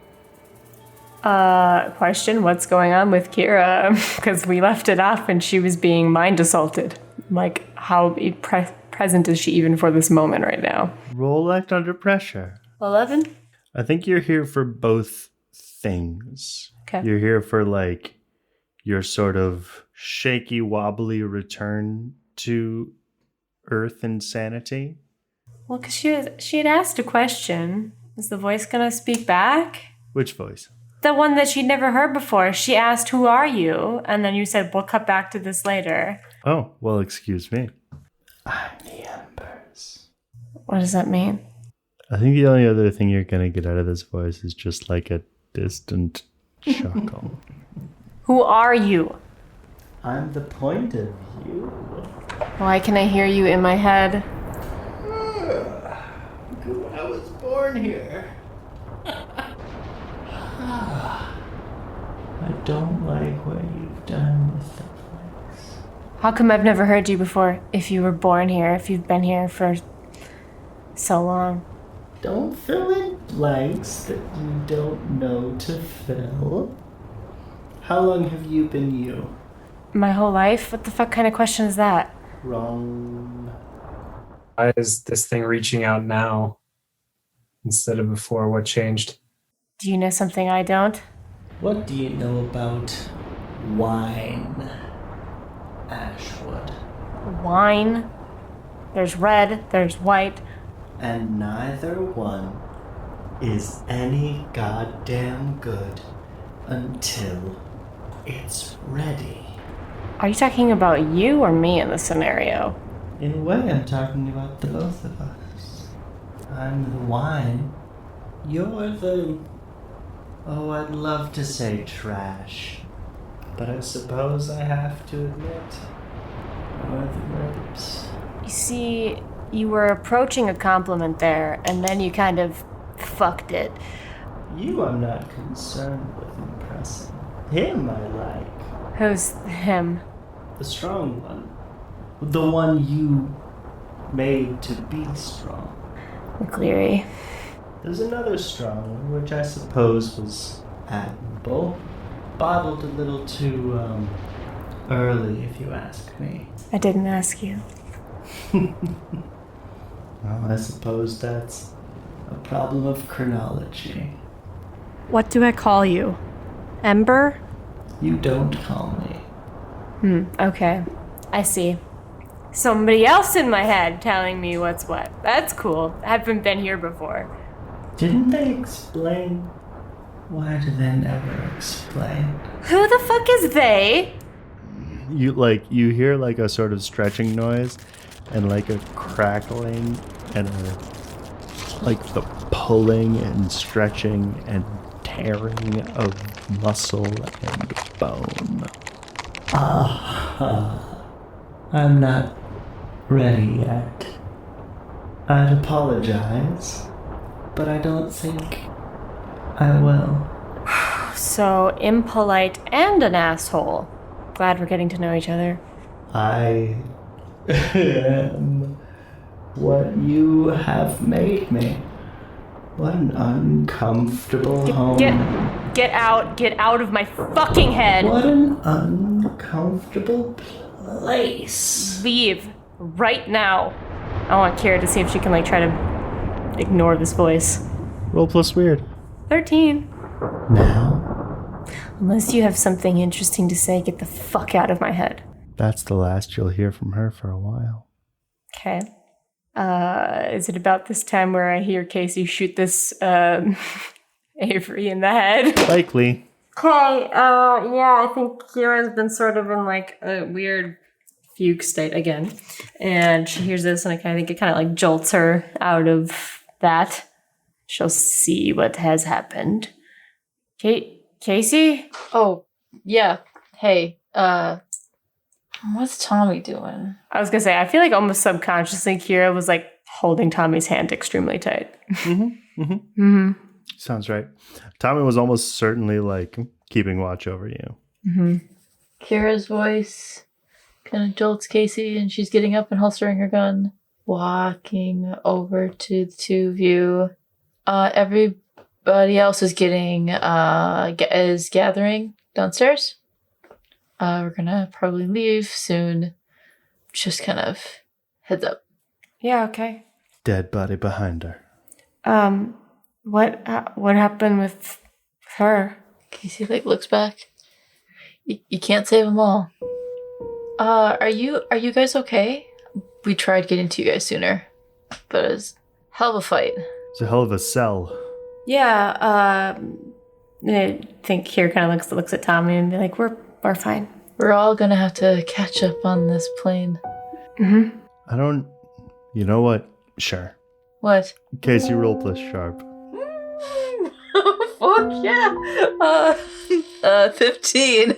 Question, what's going on with Kira? Because we left it off and she was being mind assaulted. Like, how present is she even for this moment right now? Roll Act under pressure. 11? I think you're here for both things. Okay. You're here for, like, your sort of shaky, wobbly return to Earth and sanity. Well, because she had asked a question. Is the voice going to speak back? Which voice? The one that she'd never heard before. She asked, who are you? And then you said, we'll cut back to this later. Oh, well, excuse me. I'm the Embers. What does that mean? I think the only other thing you're going to get out of this voice is just like a distant chuckle. Who are you? I'm the point of view. Why can I hear you in my head? I was born here. I don't like what you've done with the place. How come I've never heard you before? If you were born here, if you've been here for so long. Don't fill in blanks that you don't know to fill. How long have you been you? My whole life? What the fuck kind of question is that? Wrong. Why is this thing reaching out now instead of before? What changed? Do you know something I don't? What do you know about wine, Ashwood? Wine. There's red, there's white. And neither one is any goddamn good until it's ready. Are you talking about you or me in this scenario? In a way, I'm talking about the both of us. I'm the wine. You're the... Oh, I'd love to say trash. But I suppose I have to admit, you're the grapes. You see, you were approaching a compliment there, and then you kind of fucked it. You I'm not concerned with impressing. Him I like. Who's him? The strong one. The one you made to be strong. McCleary. There's another strong one, which I suppose was admirable. Bottled a little too, early, if you ask me. I didn't ask you. Well, I suppose that's a problem of chronology. What do I call you? Ember? You don't call me. Okay. I see. Somebody else in my head telling me what's what. That's cool. I haven't been here before. Didn't they explain? Why do they never explain? Who the fuck is they? You hear like a sort of stretching noise and like a crackling and like the pulling and stretching and tearing of muscle and bone. I'm not ready yet. I'd apologize, but I don't think I will. So impolite and an asshole. Glad we're getting to know each other. I am what you have made me. What an uncomfortable home. Get out of my fucking head. What an uncomfortable place. Leave right now. I want Kira to see if she can try to ignore this voice. Roll plus weird. 13. Now? Unless you have something interesting to say, get the fuck out of my head. That's the last you'll hear from her for a while. Okay. Is it about this time where I hear Casey shoot this Avery in the head? Likely. Okay, yeah, I think Kira's been sort of in a weird fugue state again. And she hears this and I think it kind of jolts her out of that. She'll see what has happened. Casey? Oh, yeah. Hey, what's Tommy doing? I was gonna say, I feel like almost subconsciously Kira was holding Tommy's hand extremely tight. Sounds right. Tommy was almost certainly keeping watch over you. Kira's voice kind of jolts Casey, and she's getting up and holstering her gun, walking over to the two of you. Everybody else is gathering downstairs. We're gonna probably leave soon. Just kind of heads up. Yeah, okay. Dead body behind her. What happened with her? Casey looks back. You can't save them all. Are you guys okay? We tried getting to you guys sooner, but it was a hell of a fight. It's a hell of a sell. Yeah, I think Kira kind of looks at Tommy and be like, we're fine. We're all gonna have to catch up on this plane. You know what? Sure. What? Casey, roll plus sharp. Fuck yeah! 15.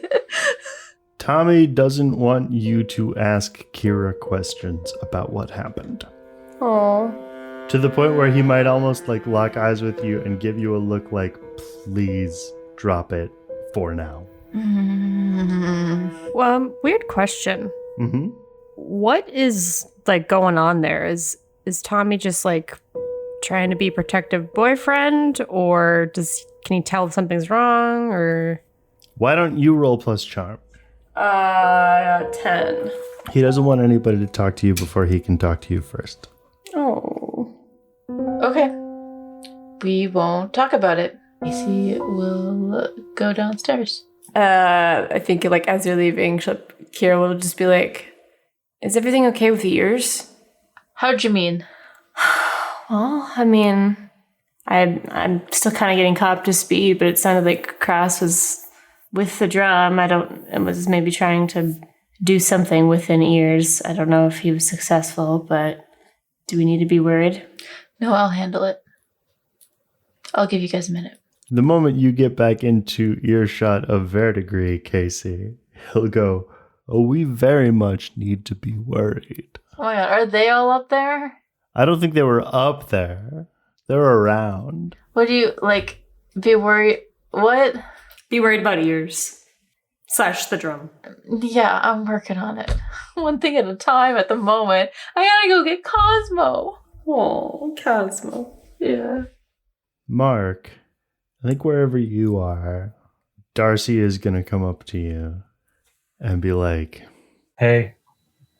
Tommy doesn't want you to ask Kira questions about what happened. Aww. To the point where he might almost lock eyes with you and give you a look please drop it for now. Weird question. Mm-hmm. What is going on there? Is Tommy just trying to be a protective boyfriend, or can he tell if something's wrong, or? Why don't you roll plus charm? 10. He doesn't want anybody to talk to you before he can talk to you first. Oh. Okay. We won't talk about it. Casey will go downstairs. I think as you're leaving, Kira will just be like, is everything okay with the ears? How'd you mean? Well, I mean, I'm still kind of getting caught up to speed, but it sounded like Cross was with the drum. It was maybe trying to do something within ears. I don't know if he was successful, but do we need to be worried? No, I'll handle it. I'll give you guys a minute. The moment you get back into earshot of Verdigris, Casey, he'll go, oh, we very much need to be worried. Oh my god, are they all up there? I don't think they were up there. They're around. What do you, be worried? What? Be worried about ears. / the drum. Yeah, I'm working on it. One thing at a time at the moment. I gotta go get Cosmo. Oh, Cosmo. Yeah. Mark, I think wherever you are, Darcy is going to come up to you and be like, Hey,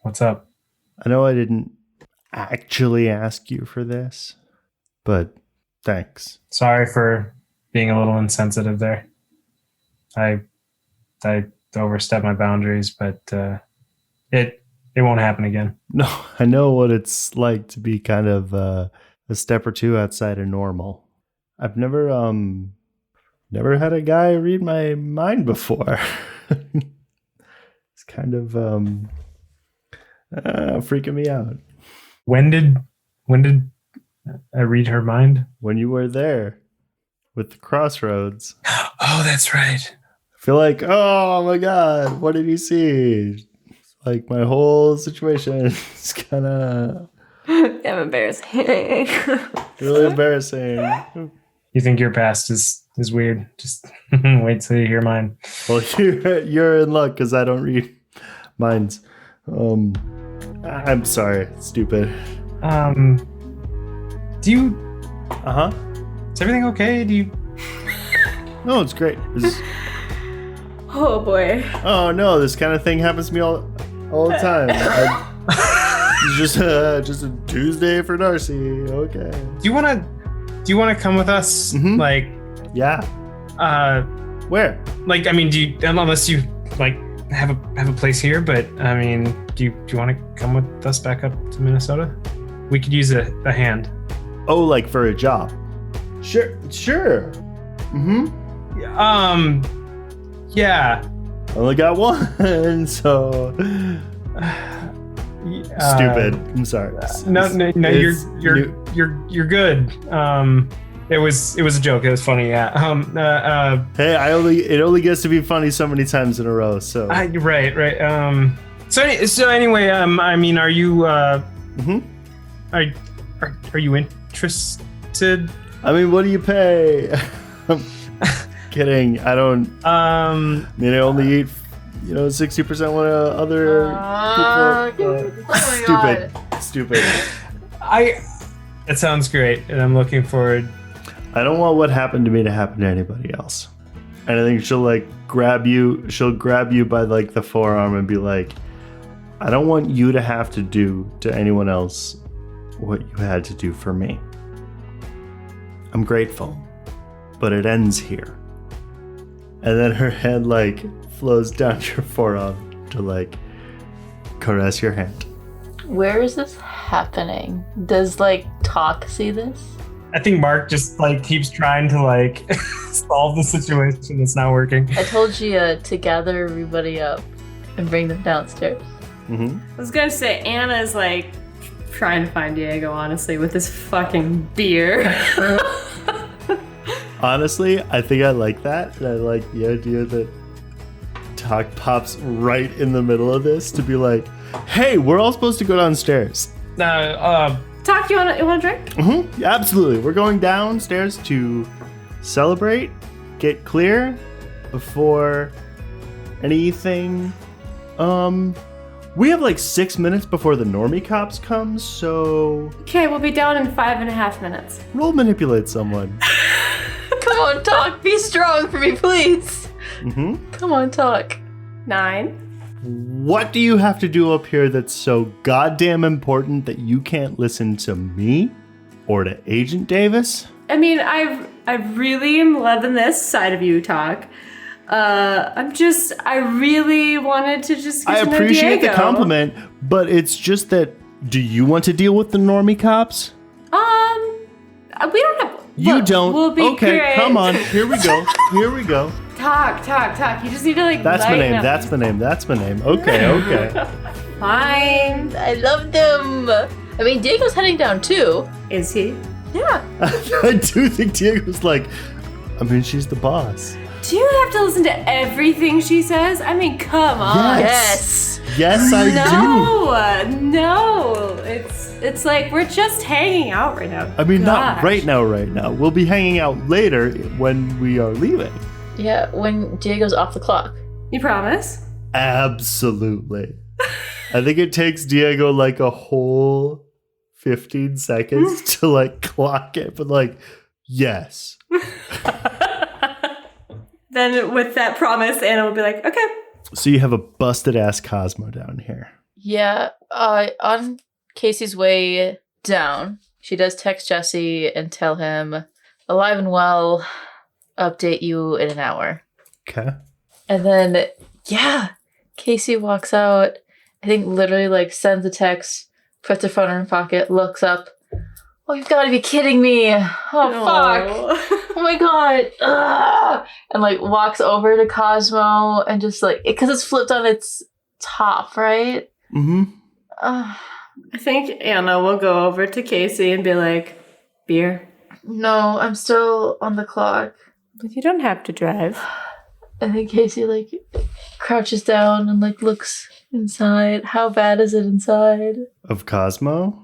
what's up? I know I didn't actually ask you for this, but thanks. Sorry for being a little insensitive there. I overstepped my boundaries, but it won't happen again. No, I know what it's like to be kind of a step or two outside of normal. I've never had a guy read my mind before. It's kind of freaking me out. When did I read her mind? When you were there with the crossroads. Oh, that's right. I feel like, oh my god, what did he see? My whole situation is kind of embarrassing. Really embarrassing. You think your past is weird? Just wait till you hear mine. Well, you're in luck because I don't read minds. I'm sorry, stupid. Do you? Is everything okay? Do you? No, it's great. Oh boy. Oh no, this kind of thing happens to me all the time. It's just a Tuesday for Darcy. Okay. Do you want to come with us? Mhm. Like, Yeah. Where? like I mean, do you? Unless you like have a place here, but I mean, do you want to come with us back up to Minnesota? We could use a hand. Oh, like for a job? Sure. Mm-hmm. Yeah. I only got one, so stupid. I'm sorry. No, It's you're good. It was a joke. It was funny. Yeah. Hey, it only gets to be funny so many times in a row. So right. So anyway, I mean, are you Mhm. are you interested? I mean, what do you pay? I'm kidding. I don't. I mean, I only eat, 60% what other people. Stupid. That sounds great, and I'm looking forward. I don't want what happened to me to happen to anybody else. And I think she'll grab you. She'll grab you by the forearm and be like, I don't want you to have to do to anyone else what you had to do for me. I'm grateful, but it ends here. And then her hand flows down your forearm to caress your hand. Where is this happening? Does Talk see this? I think Mark just keeps trying to solve the situation. It's not working. I told you to gather everybody up and bring them downstairs. Mm-hmm. I was gonna say Anna's trying to find Diego, honestly, with this fucking beer. Honestly, I think I like that. And I like the idea that Talk pops right in the middle of this to be like, hey, we're all supposed to go downstairs. Talk, you want a drink? Mm-hmm. Yeah, absolutely. We're going downstairs to celebrate, get clear before anything. We have 6 minutes before the normie cops come, so Okay, we'll be down in 5.5 minutes. roll manipulate someone. Come on, Talk. Be strong for me, please. Mm-hmm. Come on, Talk. 9. What do you have to do up here that's so goddamn important that you can't listen to me or to Agent Davis? I mean, I really am loving this side of you, Talk. I really wanted to just get I to know appreciate the Diego. compliment, but it's just that, do you want to deal with the normie cops? We don't have... You look, don't? We'll be okay, great. come on. Here we go. Talk. You just need to That's my lighten name. up. That's my name. Okay. Fine. I love them. I mean, Diego's heading down too. Is he? Yeah. I do think Diego's she's the boss. Do you have to listen to everything she says? I mean, come on. Yes, I do. No. It's we're just hanging out right now. I mean, not Gosh. right now. We'll be hanging out later when we are leaving. Yeah, when Diego's off the clock. You promise? Absolutely. I think it takes Diego a whole 15 seconds to clock it, but yes. Then with that promise, Anna will be like, okay. So you have a busted ass Cosmo down here. Yeah, on Casey's way down, she does text Jesse and tell him, alive and well, update you in an hour. Okay. And then, Casey walks out, I think literally sends a text, puts her phone in her pocket, looks up. Oh, you've got to be kidding me. Oh, fuck. Oh my god. Ugh. And walks over to Cosmo and just because it's flipped on its top, right? Mm-hmm. I think Anna will go over to Casey and be like, beer. No, I'm still on the clock. But you don't have to drive. I think Casey crouches down and looks inside. How bad is it inside? Of Cosmo?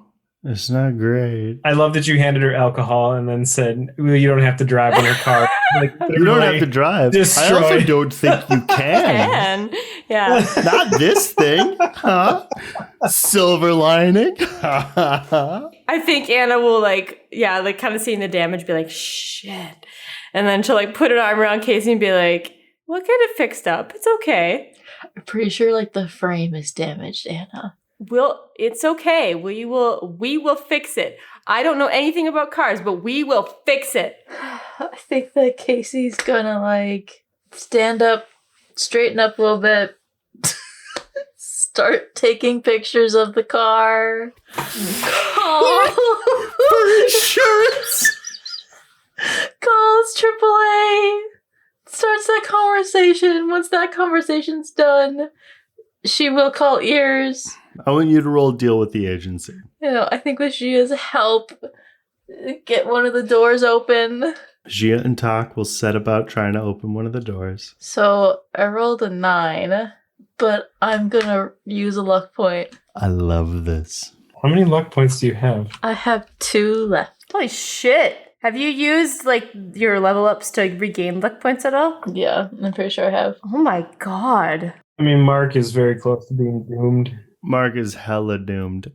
It's not great. I love that you handed her alcohol and then said, well, you don't have to drive in her car. You don't have to drive. I also don't think you can. Yeah. Not this thing, huh? Silver lining. I think Anna will kind of seeing the damage, be like, shit. And then she'll put an arm around Casey and be like, we'll get it fixed up. It's okay. I'm pretty sure the frame is damaged, Anna. It's okay. We will fix it. I don't know anything about cars, but we will fix it. I think that Casey's gonna stand up, straighten up a little bit, start taking pictures of the car. Call For insurance. calls AAA. Starts that conversation. Once that conversation's done, she will call ears. I want you to roll deal with the agency. I think with Gia's help, get one of the doors open. Gia and Tak will set about trying to open one of the doors. So I rolled a 9, but I'm gonna use a luck point. I love this. How many luck points do you have? I have 2 left. Holy shit. Have you used your level ups to regain luck points at all? Yeah, I'm pretty sure I have. Oh my god. I mean, Mark is very close to being doomed. Mark is hella doomed.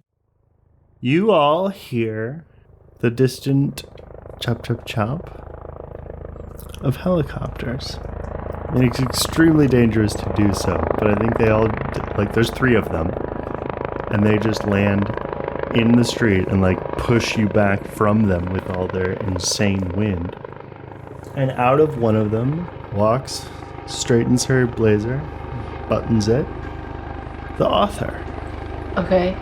You all hear the distant chop chop chop of helicopters. And it's extremely dangerous to do so, but I think they all, there's 3 of them, and they just land in the street and push you back from them with all their insane wind. And out of one of them walks, straightens her blazer, buttons it, the author. Okay.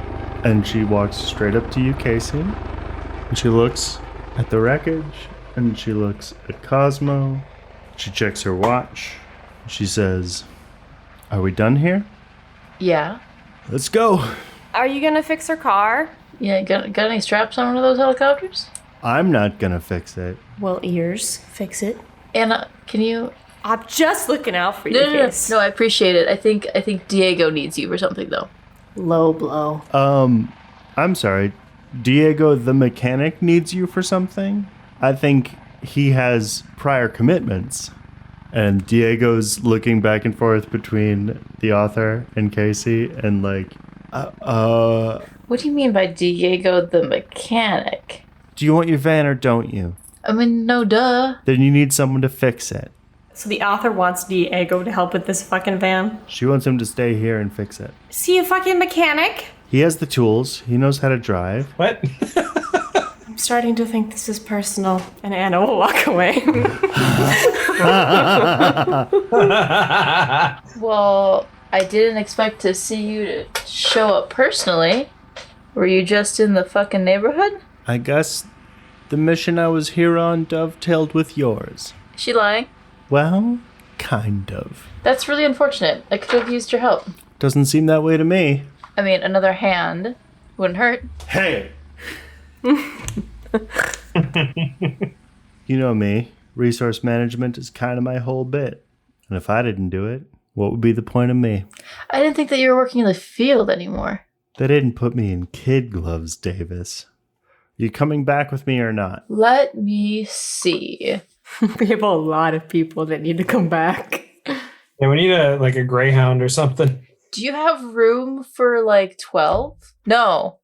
And she walks straight up to you, Casey. And she looks at the wreckage. And she looks at Cosmo. She checks her watch. She says, "Are we done here? Yeah. Let's go." Are you gonna fix her car? Yeah, got any straps on one of those helicopters? I'm not gonna fix it. Well, ears. Fix it. Anna, can you... I'm just looking out for you, No, I appreciate it. I think Diego needs you for something, though. Low blow. I'm sorry. Diego the mechanic needs you for something? I think he has prior commitments. And Diego's looking back and forth between the author and Casey and What do you mean by Diego the mechanic? do you want your van or don't you? I mean, no duh. Then you need someone to fix it. So the author wants Diego to help with this fucking van? She wants him to stay here and fix it. Is he a fucking mechanic? He has the tools. He knows how to drive. What? I'm starting to think this is personal. And Anna will walk away. Well, I didn't expect to see you to show up personally. Were you just in the fucking neighborhood? I guess the mission I was here on dovetailed with yours. Is she lying? Well, kind of. That's really unfortunate. I could have used your help. Doesn't seem that way to me. I mean, another hand wouldn't hurt. Hey! You know me. Resource management is kind of my whole bit. And if I didn't do it, what would be the point of me? I didn't think that you were working in the field anymore. They didn't put me in kid gloves, Davis. You coming back with me or not? Let me see. We have a lot of people that need to come back. Yeah, we need a Greyhound or something. Do you have room for 12? No.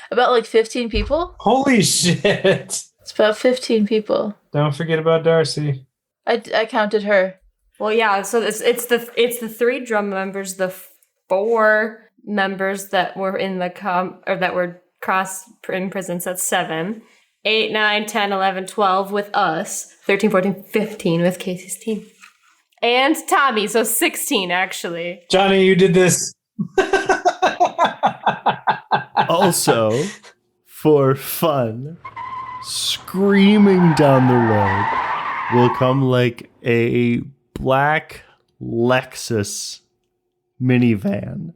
About 15 people? Holy shit! It's about 15 people. Don't forget about Darcy. I counted her. Well, yeah. So it's the 3 drum members, the 4 members that were in the that were cross in prisons. That's 7, 8, 9, 10, 11, 12 with us. 13, 14, 15 with Casey's team. And Tommy, so 16 actually. Johnny, you did this. Also, for fun, screaming down the road will come a black Lexus minivan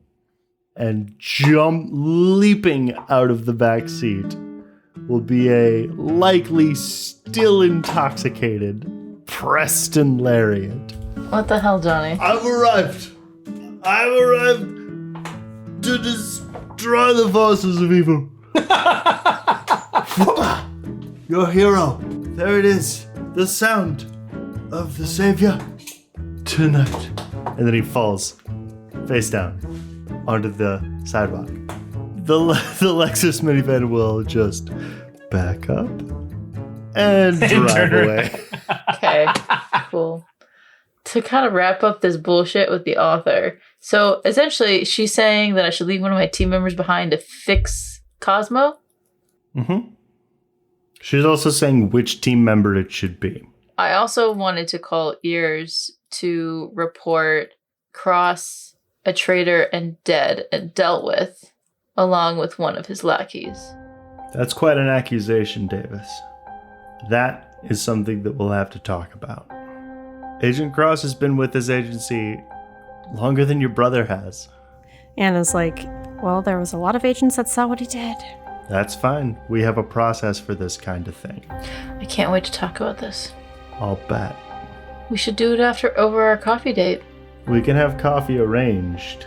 and leaping out of the back seat will be a likely still intoxicated Preston Lariat. What the hell, Johnny? I've arrived to destroy the forces of evil. Your hero. There it is. The sound of the savior tonight. And then he falls face down, onto the sidewalk. The Lexus minivan will just back up and drive away. Okay, cool. To kind of wrap up this bullshit with the author. So essentially, she's saying that I should leave one of my team members behind to fix Cosmo. Mm-hmm. She's also saying which team member it should be. I also wanted to call Ears to report Cross a traitor and dead and dealt with, along with one of his lackeys. That's quite an accusation, Davis. That is something that we'll have to talk about. Agent Cross has been with this agency longer than your brother has. Anna's like, well, there was a lot of agents that saw what he did. That's fine. We have a process for this kind of thing. I can't wait to talk about this. I'll bet. We should do it over our coffee date. We can have coffee arranged.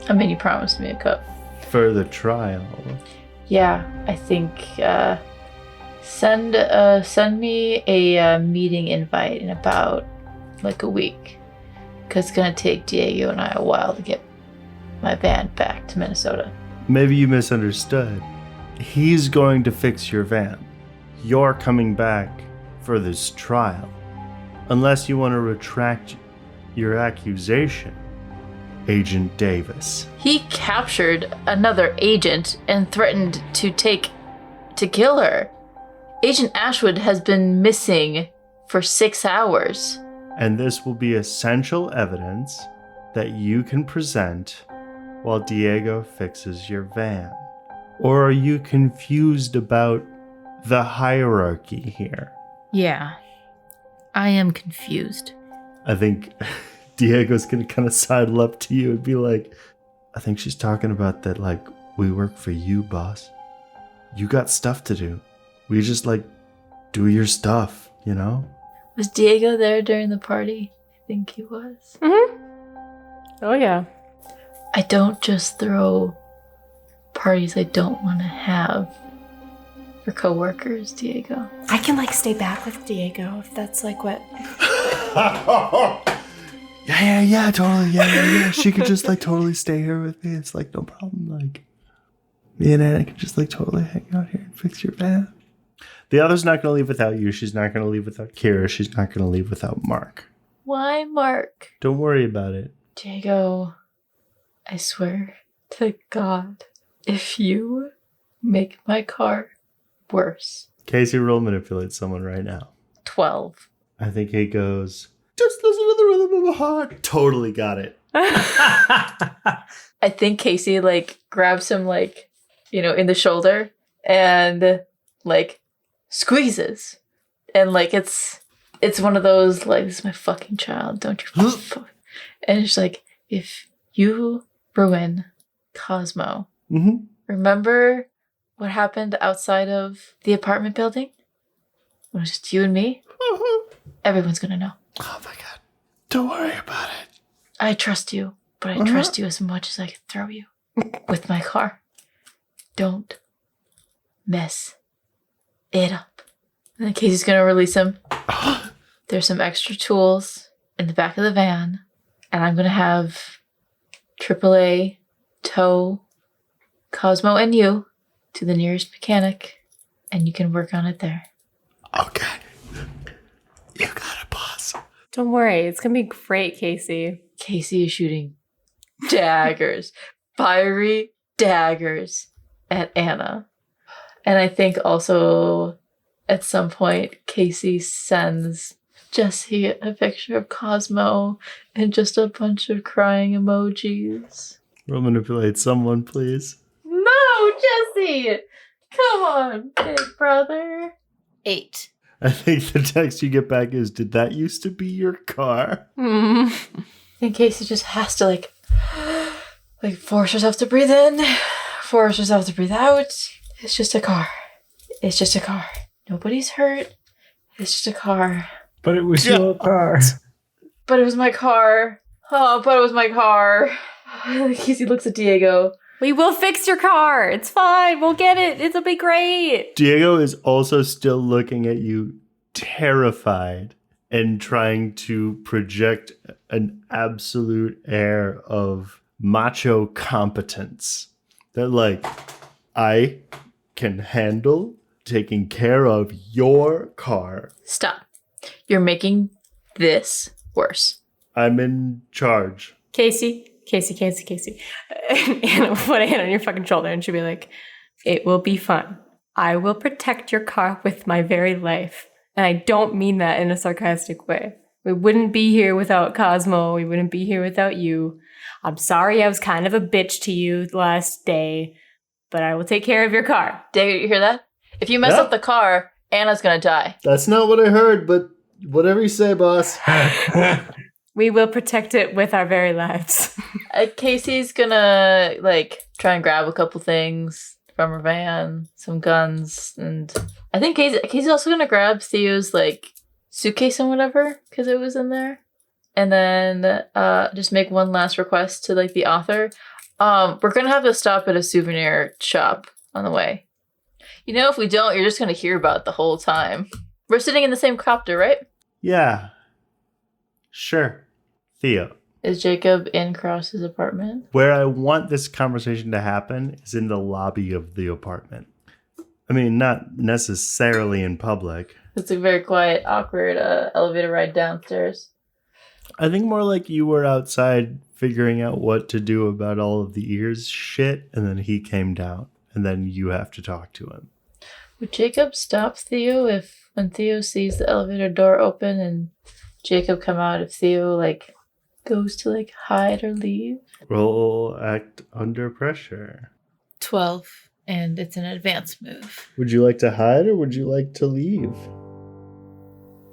I mean, you promised me a cup. For the trial. Yeah, I think send me a meeting invite in about like a week, because it's gonna take Diego and I a while to get my van back to Minnesota. Maybe you misunderstood. He's going to fix your van. You're coming back for this trial. Unless you want to retract your accusation, Agent Davis. He captured another agent and threatened to kill her. Agent Ashwood has been missing for 6 hours. And this will be essential evidence that you can present while Diego fixes your van. Or are you confused about the hierarchy here? Yeah, I am confused. I think Diego's gonna kind of sidle up to you and be like, I think she's talking about that, like, we work for you, boss. You got stuff to do. We just, like, do your stuff, you know? Was Diego there during the party? I think he was. Mm-hmm. Oh, yeah. I don't just throw parties I don't want to have for coworkers, Diego. I can, like, stay back with Diego if that's, like, what... Yeah, totally, yeah. She could just, like, totally stay here with me. It's, like, no problem. Like, me and Anna can just, like, totally hang out here and fix your van. The other's not going to leave without you. She's not going to leave without Kira. She's not going to leave without Mark. Why, Mark? Don't worry about it. Diego, I swear to God, if you make my car worse. Casey, roll manipulate someone right now. 12. I think he goes, just listen to the rhythm of my heart. Totally got it. I think Casey, like, grabs him, like, you know, in the shoulder and, like, squeezes. And, like, it's one of those, like, this is my fucking child, don't you fuck. And it's like, if you ruin Cosmo, remember what happened outside of the apartment building? When it was just you and me? Everyone's gonna know. Oh my God. Don't worry about it. I trust you, but I trust you as much as I can throw you with my car. Don't mess it up. And then Casey's gonna release him. There's some extra tools in the back of the van, and I'm gonna have AAA tow Cosmo and you to the nearest mechanic, and you can work on it there. Okay. You got it, boss. Don't worry, it's gonna be great, Casey. Casey is shooting daggers, fiery daggers at Anna. And I think also at some point, Casey sends Jesse a picture of Cosmo and just a bunch of crying emojis. Roll manipulate someone, please. No, Jesse! Come on, big brother. 8. I think the text you get back is, did that used to be your car? I think Casey just has to, like force herself to breathe in, force herself to breathe out. It's just a car. It's just a car. Nobody's hurt. It's just a car. But it was your car. But it was my car. Oh, but it was my car. Casey looks at Diego. We will fix your car. It's fine. We'll get it. It'll be great. Diego is also still looking at you, terrified, and trying to project an absolute air of macho competence. They're like, I can handle taking care of your car. Stop. You're making this worse. I'm in charge. Casey. And Anna will put a hand on your fucking shoulder and she'll be like, it will be fun. I will protect your car with my very life. And I don't mean that in a sarcastic way. We wouldn't be here without Cosmo. We wouldn't be here without you. I'm sorry I was kind of a bitch to you last day, but I will take care of your car. David, you hear that? If you mess up the car, Anna's gonna die. That's not what I heard, but whatever you say, boss. We will protect it with our very lives. Casey's gonna, try and grab a couple things from her van, some guns, and I think Casey's also gonna grab Theo's, suitcase and whatever, because it was in there. And then just make one last request to, the author. We're gonna have to stop at a souvenir shop on the way. If we don't, you're just gonna hear about it the whole time. We're sitting in the same copter, right? Yeah. Sure. Theo. Is Jacob in Cross's apartment? Where I want this conversation to happen is in the lobby of the apartment. I mean, not necessarily in public. It's a very quiet, awkward elevator ride downstairs. I think more like you were outside figuring out what to do about all of the ears shit, and then he came down, and then you have to talk to him. Would Jacob stop Theo when Theo sees the elevator door open and Jacob come out, if Theo, goes to, hide or leave? Roll act under pressure. 12, and it's an advance move. Would you like to hide or would you like to leave?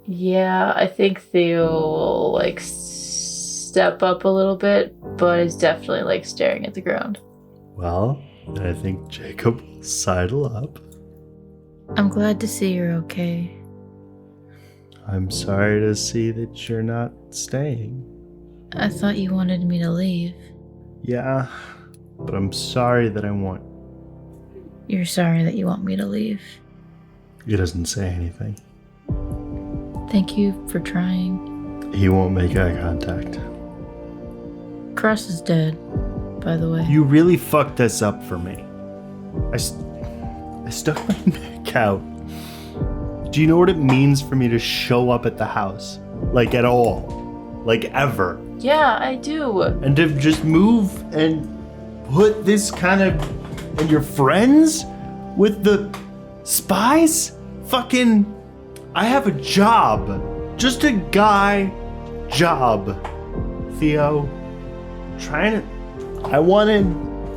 Yeah, I think Theo will, step up a little bit, but is definitely, staring at the ground. Well, I think Jacob will sidle up. I'm glad to see you're okay. I'm sorry to see that you're not staying. I thought you wanted me to leave. Yeah, but I'm sorry that I want... You're sorry that you want me to leave. He doesn't say anything. Thank you for trying. He won't make eye contact. Cross is dead, by the way. You really fucked this up for me. I stuck my neck out. Do you know what it means for me to show up at the house? At all. Ever. Yeah, I do. And to just move and put this kind of... And your friends? With the spies? Fucking... I have a job. Just a guy job. Theo.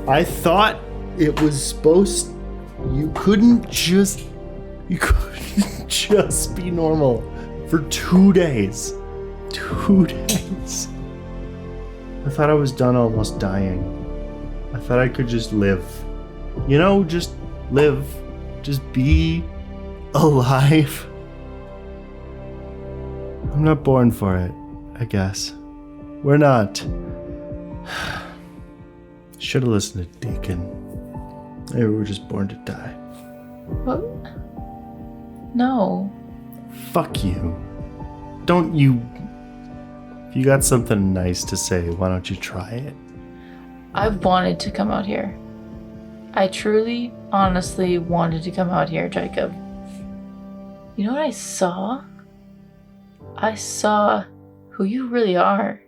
I thought it was supposed... You couldn't just be normal for 2 days. 2 days. I thought I was done almost dying. I thought I could just live. Just live. Just be alive. I'm not born for it, I guess. We're not. Should have listened to Deacon. Maybe we were just born to die. What? No. Fuck you. Don't you... If you got something nice to say, why don't you try it? I wanted to come out here. I truly, honestly wanted to come out here, Jacob. You know what I saw? I saw who you really are.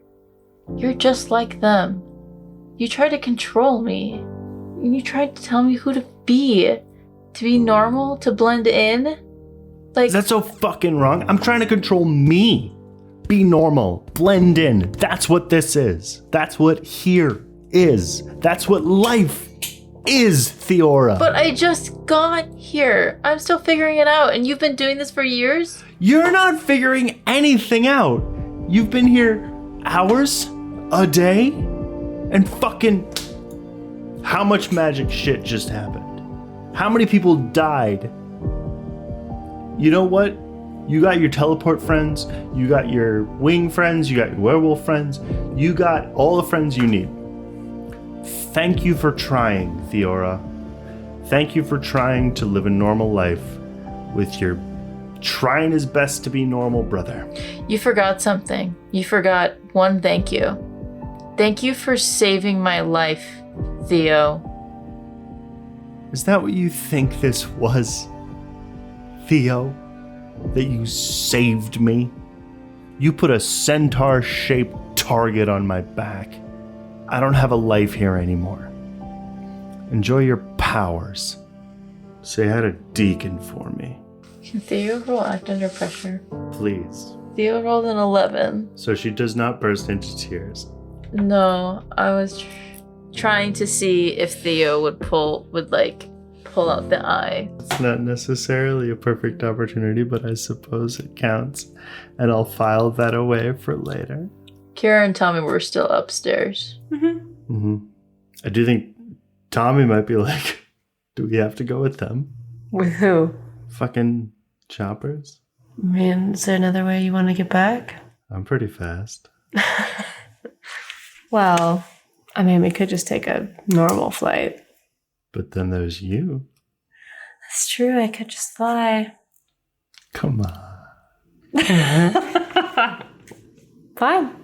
You're just like them. You tried to control me. You tried to tell me who to be normal, to blend in. Is that so fucking wrong? I'm trying to control me. Be normal. Blend in. That's what this is. That's what here is. That's what life is, Theora. But I just got here. I'm still figuring it out, and you've been doing this for years? You're not figuring anything out. You've been here hours, a day, and fucking... How much magic shit just happened? How many people died? You know what? You got your teleport friends, you got your wing friends, you got your werewolf friends, you got all the friends you need. Thank you for trying, Theora. Thank you for trying to live a normal life with your trying his best to be normal brother. You forgot something. You forgot one thank you. Thank you for saving my life, Theo. Is that what you think this was, Theo? That you saved me? You put a centaur-shaped target on my back. I don't have a life here anymore. Enjoy your powers. Say hi to Deacon for me. Can Theo roll act under pressure? Please. Theo rolled an 11. So she does not burst into tears. No, I was trying to see if Theo would pull out the eye. It's not necessarily a perfect opportunity, but I suppose it counts. And I'll file that away for later. Kira and Tommy were still upstairs. I do think Tommy might be like, do we have to go with them? With who? Fucking choppers? Man, is there another way you want to get back? I'm pretty fast. Well, I mean, we could just take a normal flight. But then there's you. That's true, I could just fly. Come on. Fine.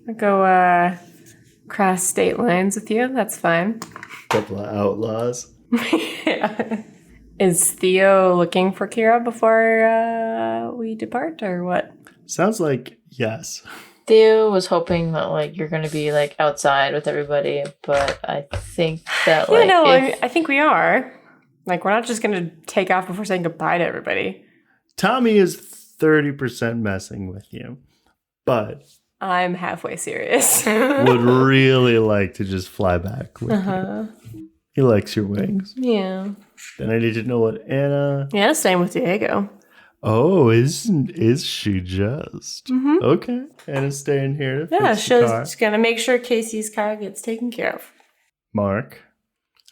I'll go cross state lines with you, that's fine. Couple of outlaws. Yeah. Is Theo looking for Kira before we depart, or what? Sounds like yes. Theo was hoping that you're gonna be outside with everybody, but I think that I think we are. We're not just gonna take off before saying goodbye to everybody. Tommy is 30% messing with you, but I'm halfway serious. would really like to just fly back with you. He likes your wings. Yeah. Then I need to know what Anna. Yeah, staying with Diego. Oh, is she just? Mm-hmm. Okay. Anna's staying here to fix Yeah, the car. she's gonna make sure Casey's car gets taken care of. Mark,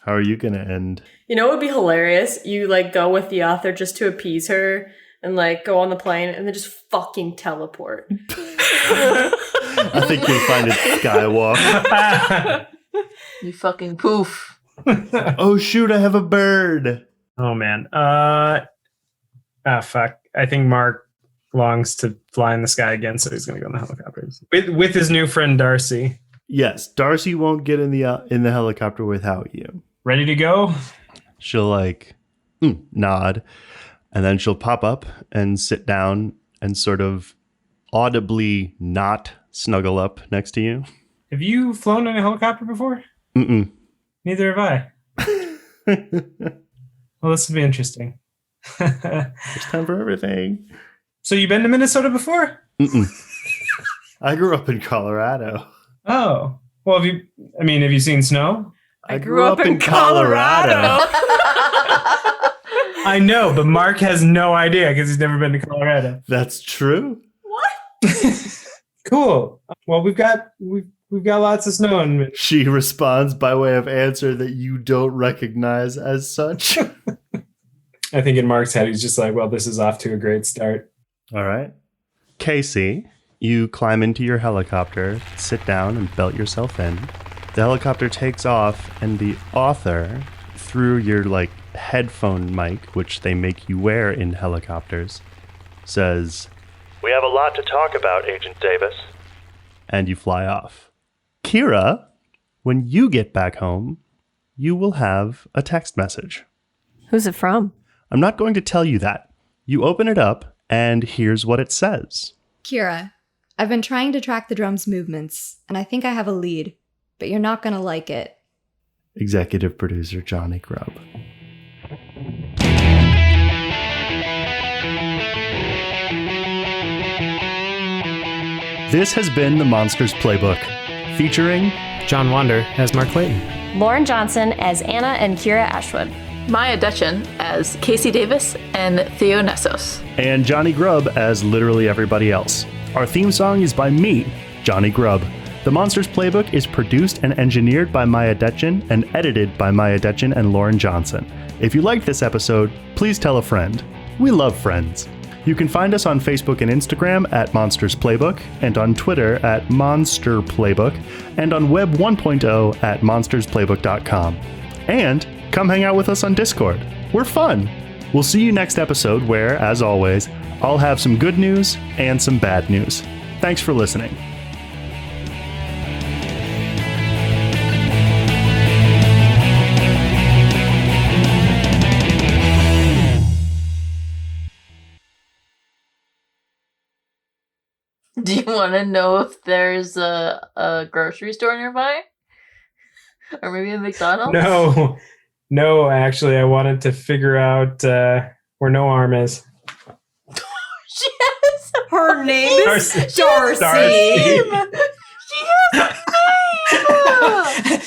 how are you gonna end? You know what would be hilarious? You go with the author just to appease her and go on the plane and then just fucking teleport. I think you'll find it skywalk. you fucking poof. Oh shoot, I have a bird. Oh man. Fuck. I think Mark longs to fly in the sky again, so he's gonna go in the helicopters. With his new friend Darcy. Yes, Darcy won't get in the helicopter without you. Ready to go? She'll nod, and then she'll pop up and sit down and sort of audibly not snuggle up next to you. Have you flown in a helicopter before? Mm-mm. Neither have I. Well, this will be interesting. There's time for everything. So you've been to Minnesota before? Mm-mm. I grew up in Colorado. Oh. Well, have you seen snow? I grew up in Colorado. I know, but Mark has no idea because he's never been to Colorado. That's true. Cool. Well, we've got lots of snow in She responds by way of answer that you don't recognize as such. I think in Mark's head, he's just like, well, this is off to a great start. All right. Casey, you climb into your helicopter, sit down, and belt yourself in. The helicopter takes off, and the author, through your headphone mic, which they make you wear in helicopters, says, "We have a lot to talk about, Agent Davis." And you fly off. Kira, when you get back home, you will have a text message. Who's it from? I'm not going to tell you that. You open it up, and here's what it says. Kira, I've been trying to track the drum's movements, and I think I have a lead, but you're not going to like it. Executive producer Jonny Grubb. This has been The Monsters Playbook, featuring John Wander as Mark Clayton. Lauren Johnson as Anna and Kira Ashwood. Miah Detjen as Casey Davis and Theo Nessos. and Jonny Grubb as literally everybody else. Our theme song is by me, Jonny Grubb. The Monsters Playbook is produced and engineered by Miah Detjen and edited by Miah Detjen and Lauren Johnson. If you liked this episode, please tell a friend. We love friends. You can find us on Facebook and Instagram at Monsters Playbook, and on Twitter at Monster Playbook, and on Web 1.0 at monstersplaybook.com. And come hang out with us on Discord. We're fun. We'll see you next episode where, as always, I'll have some good news and some bad news. Thanks for listening. Do you want to know if there's a grocery store nearby? Or maybe a McDonald's? No, actually, I wanted to figure out where No Arm is. Yes! Her name is Darcy. Darcy. She has a name!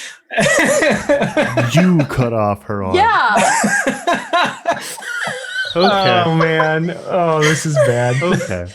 You cut off her arm. Yeah! Okay. Oh, man. Oh, this is bad. Okay.